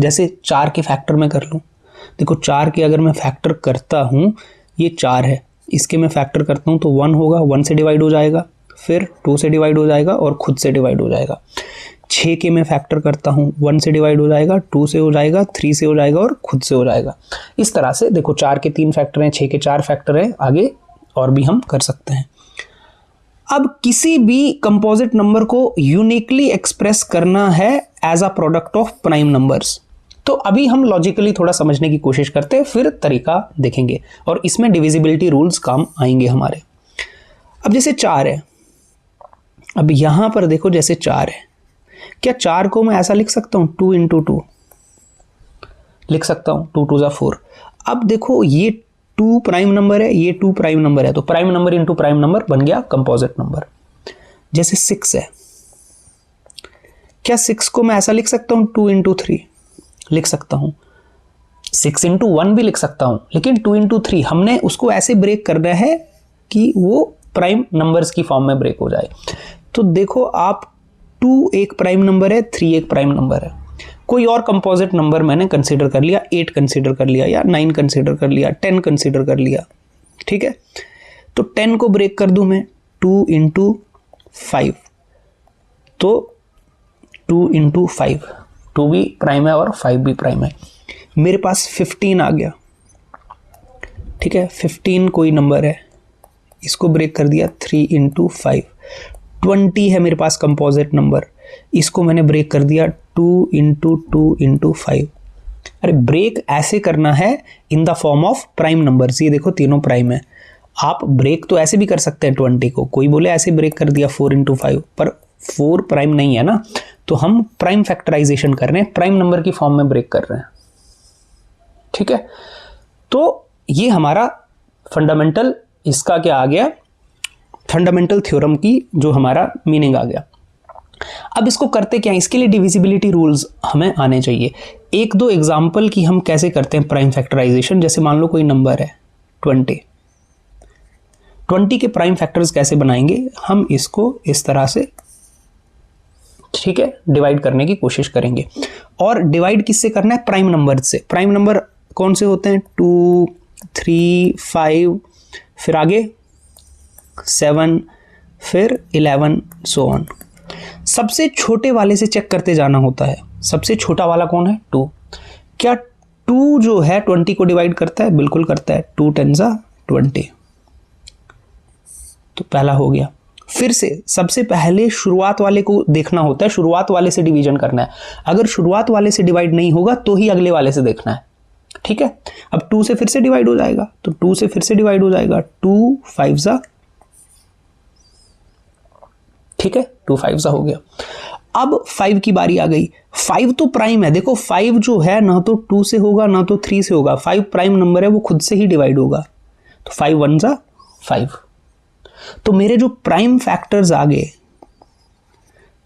जैसे 4 के फैक्टर में कर लूं, देखो 4 के अगर मैं फैक्टर करता हूं, ये 4 है, इसके मैं फैक्टर करता हूं तो 1 होगा, 1 से डिवाइड हो जाएगा, फिर 2 से डिवाइड हो जाएगा और खुद से डिवाइड हो जाएगा। 6 के मैं फैक्टर करता हूँ, 1 से डिवाइड हो जाएगा, 2 से हो जाएगा, 3 से हो जाएगा और खुद से हो जाएगा। इस तरह से देखो 4 के 3 फैक्टर हैं, 6 के 4 फैक्टर हैं, आगे और भी हम कर सकते हैं। अब किसी भी कंपोजिट नंबर को यूनिकली एक्सप्रेस करना है as a product of prime numbers. तो अभी हम लॉजिकली थोड़ा समझने की कोशिश करते हैं, फिर तरीका देखेंगे, और इसमें डिविजिबिलिटी रूल्स काम आएंगे हमारे। अब जैसे 4 है, अब यहां पर देखो जैसे 4 है, क्या 4 को मैं ऐसा लिख सकता हूं, 2 × 2 लिख सकता हूं, 2 × 2 = 4। अब देखो ये 2 प्राइम नंबर है, ये 2 प्राइम नंबर है, तो prime number into prime number बन गया कंपोजिट नंबर। जैसे 6 है, क्या 6 को मैं ऐसा लिख सकता हूं, 2 × 3 लिख सकता हूं, 6 × 1 भी लिख सकता हूं, लेकिन 2 × 3 हमने उसको ऐसे ब्रेक करना है कि वो प्राइम नंबर्स की फॉर्म में ब्रेक हो जाए। तो देखो आप 2 एक प्राइम नंबर है, 3 एक प्राइम नंबर है। कोई और कंपोजिट नंबर मैंने कंसीडर कर लिया, 8 कंसीडर कर लिया, या 9 कंसीडर कर लिया, 10 कंसीडर कर लिया, ठीक है। तो 10 को ब्रेक कर दूं मैं, 2 × 5, तो 2 × 5, 2 भी प्राइम है और 5 भी प्राइम है। मेरे पास 15 आ गया, ठीक है। 15 कोई नंबर है, इसको ब्रेक कर दिया, 3 × 5। 20 है मेरे पास कंपोजिट नंबर, इसको मैंने ब्रेक कर दिया, 2 × 2 × 5। अरे ब्रेक ऐसे करना है in the form of prime numbers. ये देखो तीनों प्राइम है। आप ब्रेक तो ऐसे भी कर सकते हैं 20 को, कोई बोले ऐसे ब्रेक कर दिया 4 × 5, पर 4 प्राइम नहीं है ना, तो हम प्राइम फैक्टराइजेशन कर रहे हैं, प्राइम नंबर की फॉर्म में ब्रेक कर रहे हैं, ठीक है। तो ये हमारा फंडामेंटल, इसका क्या आ गया, फंडामेंटल थ्योरम की जो हमारा मीनिंग आ गया। अब इसको करते क्या, इसके लिए डिविजिबिलिटी रूल्स हमें आने चाहिए। 1-2 एग्जाम्पल की हम कैसे करते हैं प्राइम फैक्टराइजेशन। जैसे मान लो कोई नंबर है 20, 20 के प्राइम फैक्टर्स कैसे बनाएंगे, हम इसको इस तरह से, ठीक है, डिवाइड करने की कोशिश करेंगे। और डिवाइड किससे करना है, प्राइम नंबर से। प्राइम नंबर कौन से होते हैं, 2, 3, 5, फिर आगे 7, फिर 11, सो ऑन। सबसे छोटे वाले से चेक करते जाना होता है। सबसे छोटा वाला कौन है, 2। क्या 2 जो है 20 को डिवाइड करता है, बिल्कुल करता है, 2 × 10 = 20, तो पहला हो गया। फिर से सबसे पहले शुरुआत वाले को देखना होता है, शुरुआत वाले से डिवीजन करना है। अगर शुरुआत वाले से डिवाइड नहीं होगा तो ही अगले वाले से देखना है, ठीक है। अब 2 से फिर से डिवाइड हो जाएगा, तो 2 से फिर से डिवाइड हो जाएगा, 2 × 5 = ठीक है, 2 × 5 हो गया। अब 5 की बारी आ गई। 5 तो प्राइम है, देखो 5 जो है ना तो 2 से होगा ना तो 3 से होगा, 5 प्राइम नंबर है, वो खुद से ही डिवाइड होगा, तो 5 × 1 = 5। तो मेरे जो प्राइम फैक्टर्स आ गए,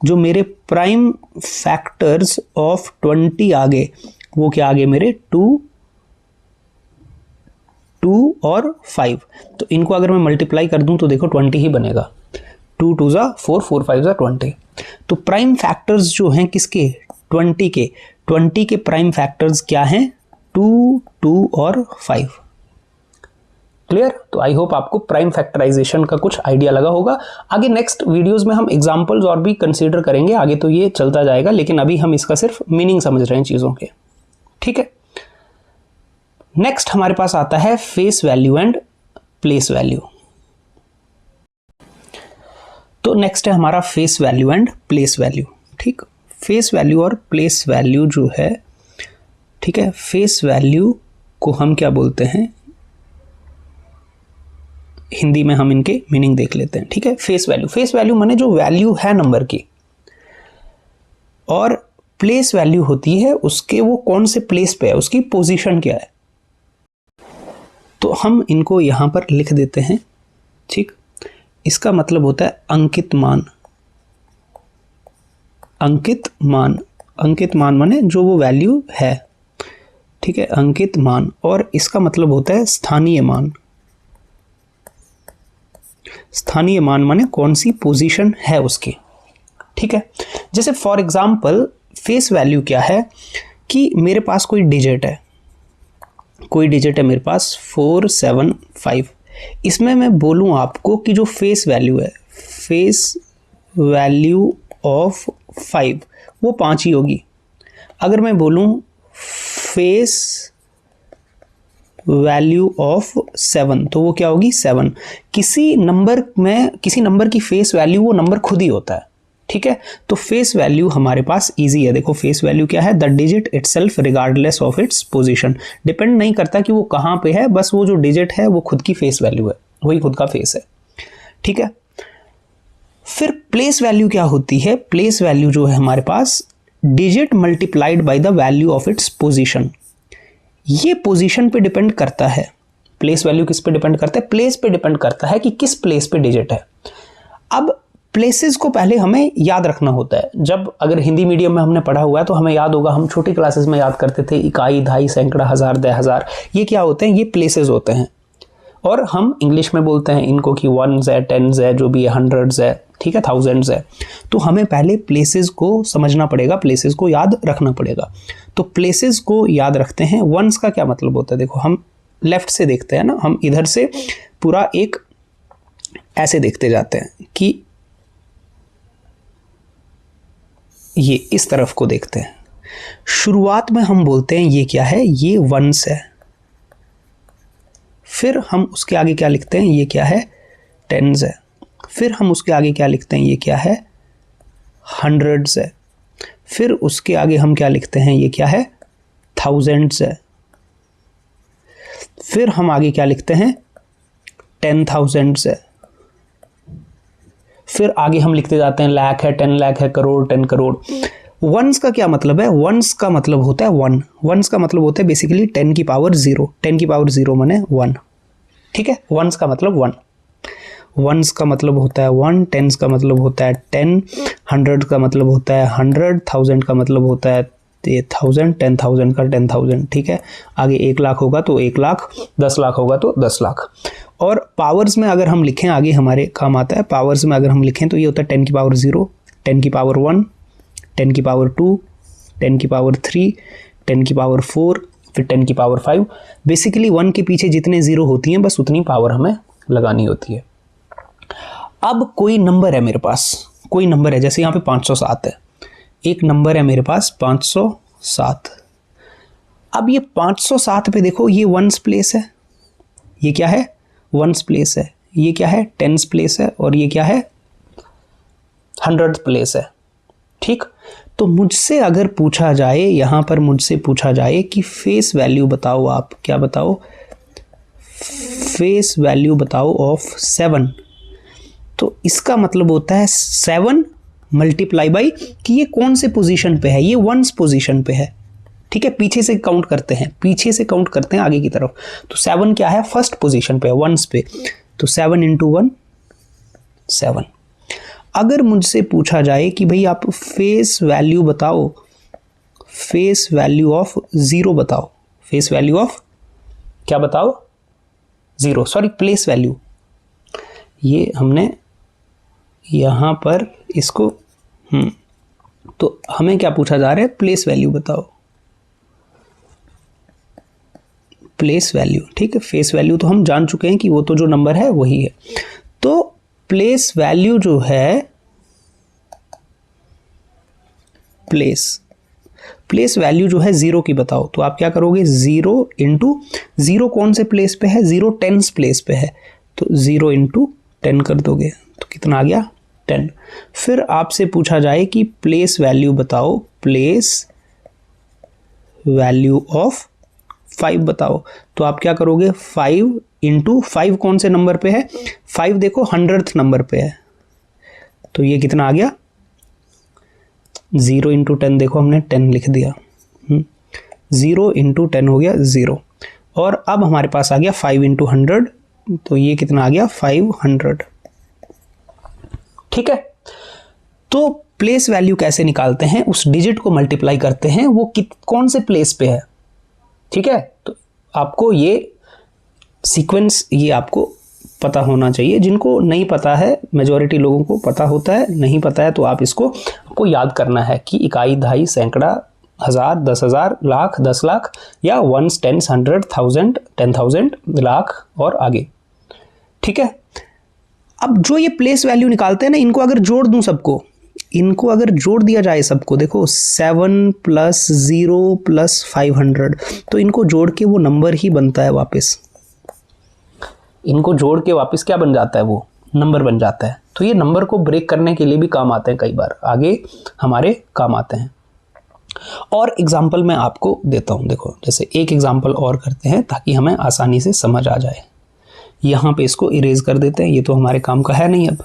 जो मेरे प्राइम फैक्टर्स ऑफ 20 आ गए, वो क्या आ गए मेरे, 2, 2 और 5, तो इनको अगर मैं मल्टीप्लाई कर दूं तो देखो 20 ही बनेगा। 2 2 जा 4, 4 5 जा 20। तो प्राइम फैक्टर्स जो हैं किसके, 20 के प्राइम फैक्टर्स क्या हैं, 2 2 और 5। क्लियर। तो आई होप आपको प्राइम फैक्टराइजेशन का कुछ आइडिया लगा होगा। आगे नेक्स्ट वीडियोस में हम एग्जांपल्स और भी कंसीडर करेंगे, आगे तो ये चलता जाएगा, लेकिन अभी हम इसका सिर्फ मीनिंग समझ रहे हैं चीजों के। ठीक है। नेक्स्ट हमारे पास आता है face value and place value. तो नेक्स्ट है हमारा face value and place value. ठीक, फेस वैल्यू और प्लेस वैल्यू जो है, ठीक है, फेस वैल्यू को हम क्या बोलते हैं, हिंदी में हम इनके मीनिंग देख लेते हैं। ठीक है, फेस वैल्यू माने जो वैल्यू है नंबर की, और प्लेस वैल्यू होती है उसके वो कौन से प्लेस पे है, उसकी पोजीशन क्या है। तो हम इनको यहां पर लिख देते हैं। ठीक, इसका मतलब होता है अंकित मान। अंकित मान माने जो वो वैल्यू है। ठीक है, अंकित मान। और इसका मतलब होता है स्थानीय मान। स्थानीय मान माने कौन सी पोजीशन है उसकी। ठीक है, जैसे फॉर एग्जांपल फेस वैल्यू क्या है कि मेरे पास कोई डिजिट है मेरे पास 4 7 5। इसमें मैं बोलूं आपको कि जो फेस वैल्यू है, फेस वैल्यू ऑफ 5 वो 5 ही होगी। अगर मैं बोलूं फेस वैल्यू ऑफ 7 तो वो क्या होगी 7। किसी नंबर की फेस वैल्यू वो नंबर खुद ही होता है। ठीक है, तो फेस वैल्यू हमारे पास इजी है। देखो फेस वैल्यू क्या है, the digit itself regardless of its position. Depend नहीं करता कि वो कहां पे है, बस वो जो डिजिट है वो खुद की फेस वैल्यू है, वही खुद का फेस है। ठीक है, फिर प्लेस वैल्यू क्या होती है, प्लेस वैल्यू जो है हमारे पास digit multiplied by the value of its position. ये पोजीशन पे डिपेंड करता है। प्लेस वैल्यू किस पे डिपेंड करता है, प्लेस पे डिपेंड करता है कि किस प्लेस पे डिजिट है। अब प्लेसेस को पहले हमें याद रखना होता है। जब अगर हिंदी मीडियम में हमने पढ़ा हुआ है तो हमें याद होगा, हम छोटी क्लासेस में याद करते थे इकाई, दहाई, सैकड़ा, हजार, 10,000। ये क्या होते हैं, ये प्लेसेस होते हैं। और हम इंग्लिश में बोलते हैं इनको कि 1s है, 10s है, जो भी है, 100s है, ठीक है, 1000s है। तो हमें पहले प्लेसेस को समझना पड़ेगा, प्लेसेस को याद रखना पड़ेगा। तो प्लेसेस को याद रखते हैं। वंस का क्या मतलब होता है, देखो हम लेफ्ट से देखते हैं ना, हम इधर से पूरा एक ऐसे देखते जाते हैं कि ये इस तरफ को देखते हैं। शुरुआत में हम बोलते हैं ये क्या है, ये वंस है। फिर हम उसके आगे क्या लिखते हैं, ये क्या है, टेन्स है। फिर हम उसके आगे क्या लिखते हैं, ये क्या है, हंड्रेड्स है। फिर उसके आगे हम क्या लिखते हैं, ये क्या है, थाउजेंड्स है। फिर हम आगे क्या लिखते हैं, 10,000s है। फिर आगे हम लिखते जाते हैं लाख है, 10 लाख है, करोड़, 10 करोड़। वंस का क्या मतलब है, वंस का मतलब होता है 1। वंस का मतलब होता है बेसिकली 10 की पावर 0। 10 की पावर 0 माने 1। ठीक है, वंस का मतलब 1। वंस का मतलब होता है 1, टेंस का मतलब होता है 10, 100 का मतलब होता है 100, 1000 का मतलब होता है 1000, 10,000 का 10,000। ठीक है, आगे 1 लाख होगा तो 1 लाख, 10 लाख होगा तो 10 लाख। और पावर्स में अगर हम लिखें, आगे हमारे काम आता है, पावर्स में अगर हम लिखें तो ये होता है 10 की पावर 0, 10 की पावर 1, 10 की पावर 2, 10 की पावर 3, 10 की पावर 4, फिर 10 की पावर 5। बेसिकली 1 के पीछे जितने 0 होती हैं बस उतनी पावर हमें लगानी होती है। अब कोई नंबर है मेरे पास, कोई नंबर है, जैसे यहाँ पे 507 है, एक नंबर है मेरे पास 507। अब ये 507 पे देखो, ये वंस प्लेस है, ये क्या है, वंस प्लेस है, ये क्या है, टेंस प्लेस है, और ये क्या है, 100 प्लेस है। ठीक, तो मुझसे अगर पूछा जाए, यहां पर मुझसे पूछा जाए कि फेस वैल्यू बताओ, आप क्या बताओ, फेस वैल्यू बताओ ऑफ 7, तो इसका मतलब होता है 7 मल्टीप्लाई बाई कि ये कौन से पोजीशन पे है, ये वंस पोजीशन पे है। ठीक है, पीछे से काउंट करते हैं, पीछे से काउंट करते हैं आगे की तरफ। तो 7 क्या है, फर्स्ट पोजीशन पे है, वंस पे। तो 7 × 1 7। अगर मुझसे पूछा जाए कि भाई आप फेस वैल्यू बताओ, फेस वैल्यू ऑफ 0 बताओ, फेस वैल्यू ऑफ क्या बताओ, 0, सॉरी प्लेस वैल्यू, ये हमने यहाँ पर इसको तो हमें क्या पूछा जा रहा है, प्लेस वैल्यू बताओ, प्लेस वैल्यू, ठीक है। फेस वैल्यू तो हम जान चुके हैं कि वो तो जो नंबर है वही है। तो प्लेस वैल्यू जो है, प्लेस वैल्यू जो है 0 की बताओ, तो आप क्या करोगे, 0 इंटू 0 कौन से प्लेस पे है, 0 टेंस प्लेस पे है, तो 0 इंटू 10 कर दोगे तो कितना आ गया, 10। फिर आपसे पूछा जाए कि प्लेस वैल्यू बताओ, प्लेस वैल्यू ऑफ 5 बताओ, तो आप क्या करोगे, 5 इंटू 5 कौन से नंबर पे है, 5 देखो 100th नंबर पे है, तो ये कितना आ गया, 0 इंटू 10 देखो हमने 10 लिख दिया, 0 इंटू 10 हो गया 0। और अब हमारे पास आ गया 5 इंटू 100, तो ये कितना आ गया 500, ठीक है। तो प्लेस वैल्यू कैसे निकालते हैं, उस डिजिट को मल्टीप्लाई करते हैं, वो कौन से प्लेस पे है, ठीक है। तो आपको ये सीक्वेंस, ये आपको पता होना चाहिए, जिनको नहीं पता है, मेजॉरिटी लोगों को पता होता है, नहीं पता है तो आप इसको आपको याद करना है कि इकाई, दहाई, सैकड़ा, हज़ार, 10,000, लाख, 10 लाख, या वंस, टेंस, 100, 1000, 10,000, लाख और आगे, ठीक है। अब जो ये प्लेस वैल्यू निकालते हैं ना, इनको अगर जोड़ दूं सबको, इनको अगर जोड़ दिया जाए सबको, देखो 7 + 0 + 500, तो इनको जोड़ के वो नंबर ही बनता है वापस, इनको जोड़ के वापस क्या बन जाता है, वो नंबर बन जाता है। तो ये नंबर को ब्रेक करने के लिए भी काम आते हैं, कई बार आगे हमारे काम आते हैं। और एग्जाम्पल मैं आपको देता हूँ, देखो जैसे एक एग्जाम्पल और करते हैं ताकि हमें आसानी से समझ आ जाए। यहाँ पे इसको इरेज कर देते हैं, ये तो हमारे काम का है नहीं अब।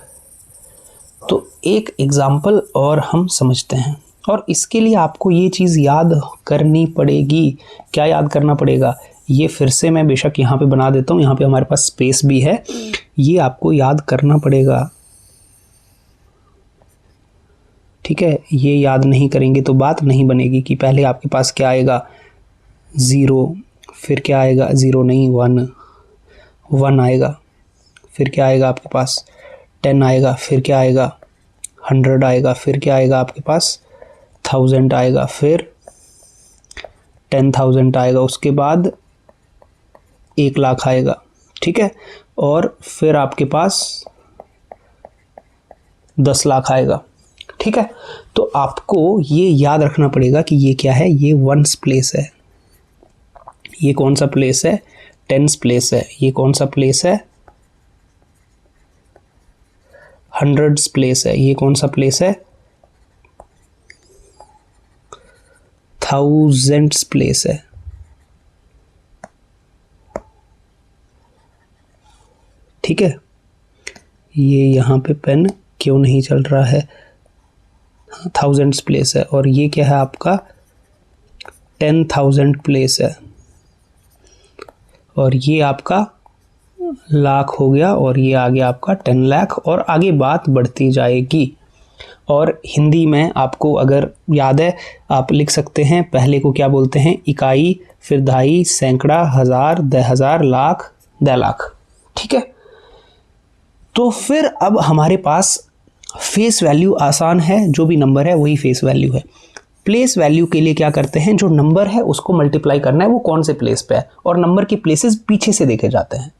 तो एक एग्जाम्पल और हम समझते हैं, और इसके लिए आपको ये चीज़ याद करनी पड़ेगी। क्या याद करना पड़ेगा, ये फिर से मैं बेशक यहाँ पे बना देता हूँ, यहाँ पे हमारे पास स्पेस भी है, ये आपको याद करना पड़ेगा, ठीक है। ये याद नहीं करेंगे तो बात नहीं बनेगी कि पहले आपके पास क्या आएगा, 0, फिर क्या आएगा, 0 नहीं 1, 1 आएगा, फिर क्या आएगा आपके पास 10 आएगा, फिर क्या आएगा 100 आएगा, फिर क्या आएगा आपके पास 1000 आएगा, फिर 10,000 आएगा, उसके बाद 1 लाख आएगा, ठीक है। और फिर आपके पास 10 लाख आएगा, ठीक है। तो आपको ये याद रखना पड़ेगा कि ये क्या है, ये वंस प्लेस है, ये कौन सा प्लेस है, टेंस प्लेस है, ये कौन सा प्लेस है, हंड्रेड्स प्लेस है, ये कौन सा प्लेस है, थाउजेंड्स प्लेस है, ठीक है। ये यहाँ पे पेन क्यों नहीं चल रहा है, थाउजेंड्स प्लेस है, और ये क्या है आपका 10,000 प्लेस है, और ये आपका लाख हो गया, और ये आ गया आपका 10 लाख, और आगे बात बढ़ती जाएगी। और हिंदी में आपको अगर याद है आप लिख सकते हैं, पहले को क्या बोलते हैं, इकाई, फिर दहाई, सैकड़ा, हज़ार, 10,000, लाख, 10 लाख, ठीक है। तो फिर अब हमारे पास फेस वैल्यू आसान है, जो भी नंबर है वही फेस वैल्यू है। प्लेस वैल्यू के लिए क्या करते हैं, जो नंबर है उसको मल्टीप्लाई करना है वो कौन से प्लेस पे है, और नंबर के प्लेसेस पीछे से देखे जाते हैं,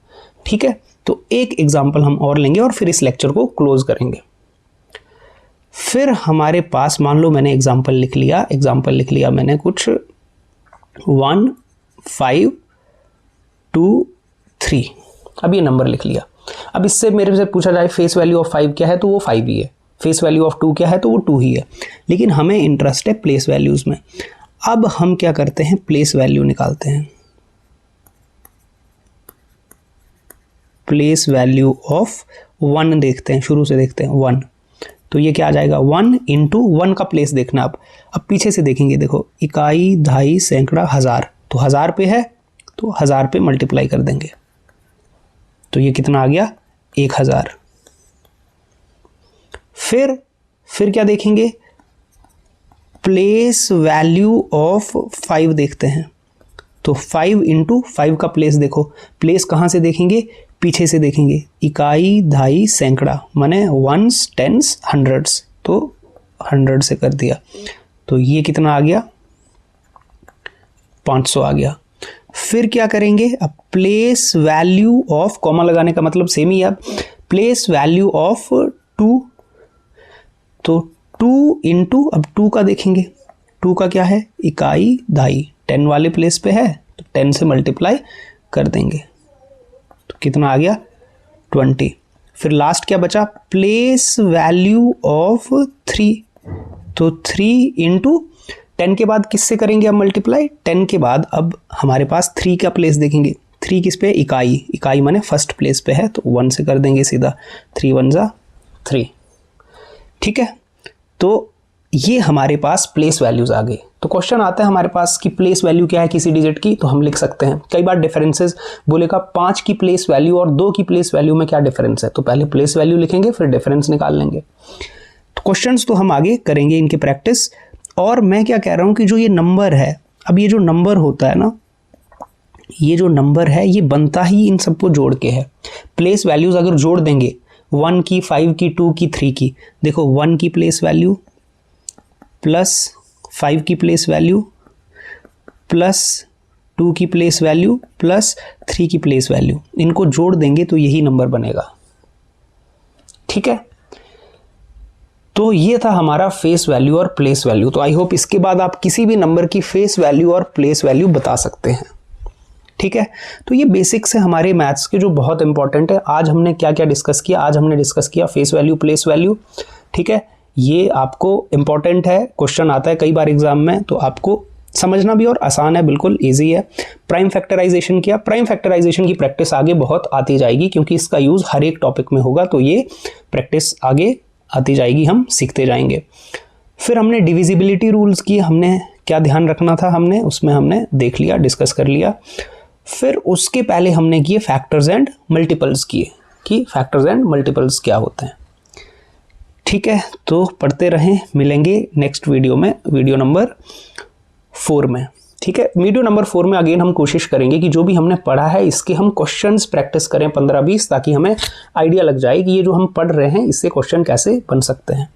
ठीक है। तो एक एग्जांपल हम और लेंगे और फिर इस लेक्चर को क्लोज करेंगे। फिर हमारे पास मान लो मैंने एग्जांपल लिख लिया मैंने कुछ 1, 5, 2, 3, अब ये नंबर लिख लिया। अब इससे मेरे से पूछा जाए फेस वैल्यू ऑफ 5 क्या है, तो वो 5 ही है। फेस वैल्यू ऑफ 2 क्या है, तो वो 2 ही है। लेकिन हमें इंटरेस्ट है प्लेस वैल्यूज में। अब हम क्या करते हैं, प्लेस वैल्यू निकालते हैं। प्लेस वैल्यू ऑफ 1 देखते हैं, शुरू से देखते हैं 1, तो ये क्या आ जाएगा 1 इंटू 1 का प्लेस देखना। अब पीछे से देखेंगे, देखो इकाई, दहाई, सैकड़ा, हज़ार, तो 1000 पे है तो 1000 पे मल्टीप्लाई कर देंगे, तो ये कितना आ गया 1000। फिर क्या देखेंगे, प्लेस वैल्यू ऑफ 5 देखते हैं, तो 5 इंटू 5 का प्लेस देखो, प्लेस कहाँ से देखेंगे, पीछे से देखेंगे, इकाई, दहाई, सैकड़ा, माने वंस, टेंस, हंड्रेड्स, तो 100 से कर दिया, तो ये कितना आ गया, 500 आ गया। फिर क्या करेंगे, अब प्लेस वैल्यू ऑफ, कॉमा लगाने का मतलब सेम ही है, अब प्लेस वैल्यू ऑफ 2, तो 2 इंटू, अब 2 का देखेंगे, 2 का क्या है, इकाई, दहाई, 10 वाले प्लेस पे है तो 10 से मल्टीप्लाई कर देंगे, तो कितना आ गया, 20। फिर लास्ट क्या बचा, प्लेस वैल्यू ऑफ 3, तो 3 इंटू 10 के बाद किससे करेंगे अब मल्टीप्लाई, 10 के बाद अब हमारे पास 3 का प्लेस देखेंगे, 3 किस पे, इकाई, इकाई माने फर्स्ट प्लेस पे है तो 1 से कर देंगे सीधा, 3 1 जा 3, ठीक है। तो ये हमारे पास प्लेस वैल्यूज आ गई। तो क्वेश्चन आता है हमारे पास कि प्लेस वैल्यू क्या है किसी डिजिट की, तो हम लिख सकते हैं, कई बार डिफरेंसेस बोलेगा 5 की प्लेस वैल्यू और 2 की प्लेस वैल्यू में क्या डिफरेंस है, तो पहले प्लेस वैल्यू लिखेंगे फिर डिफरेंस निकाल लेंगे। तो क्वेश्चंस तो हम आगे करेंगे इनके प्रैक्टिस। और मैं क्या कह रहा हूं कि जो ये नंबर है, अब ये जो नंबर होता है ना, ये जो नंबर है ये बनता ही इन सबको जोड़ के है। प्लेस वैल्यूज अगर जोड़ देंगे 1 की, 5 की, 2 की, 3 की, देखो 1 की प्लेस वैल्यू प्लस 5 की प्लेस वैल्यू प्लस 2 की प्लेस वैल्यू प्लस 3 की प्लेस वैल्यू, इनको जोड़ देंगे तो यही नंबर बनेगा, ठीक है। तो ये था हमारा फेस वैल्यू और प्लेस वैल्यू। तो आई होप इसके बाद आप किसी भी नंबर की फेस वैल्यू और प्लेस वैल्यू बता सकते हैं, ठीक है। तो ये बेसिक्स है हमारे मैथ्स के जो बहुत इंपॉर्टेंट है। आज हमने क्या क्या डिस्कस किया, आज हमने डिस्कस किया फेस वैल्यू, प्लेस वैल्यू, ठीक है। ये आपको इंपॉर्टेंट है, क्वेश्चन आता है कई बार एग्जाम में, तो आपको समझना भी और आसान है, बिल्कुल इजी है। प्राइम फैक्टराइजेशन किया, प्राइम फैक्टराइजेशन की प्रैक्टिस आगे बहुत आती जाएगी क्योंकि इसका यूज हर एक टॉपिक में होगा, तो ये प्रैक्टिस आगे आती जाएगी, हम सीखते जाएंगे। फिर हमने डिविजिबिलिटी रूल्स की, हमने क्या ध्यान रखना था, हमने उसमें हमने देख लिया, डिस्कस कर लिया। फिर उसके पहले हमने किए फैक्टर्स एंड मल्टीपल्स किए, कि फैक्टर्स एंड मल्टीपल्स क्या होते हैं, ठीक है। तो पढ़ते रहें, मिलेंगे नेक्स्ट वीडियो में, वीडियो नंबर 4 में, ठीक है। वीडियो नंबर 4 में अगेन हम कोशिश करेंगे कि जो भी हमने पढ़ा है इसके हम क्वेश्चंस प्रैक्टिस करें 15-20, ताकि हमें आइडिया लग जाए कि ये जो हम पढ़ रहे हैं इससे क्वेश्चन कैसे बन सकते हैं।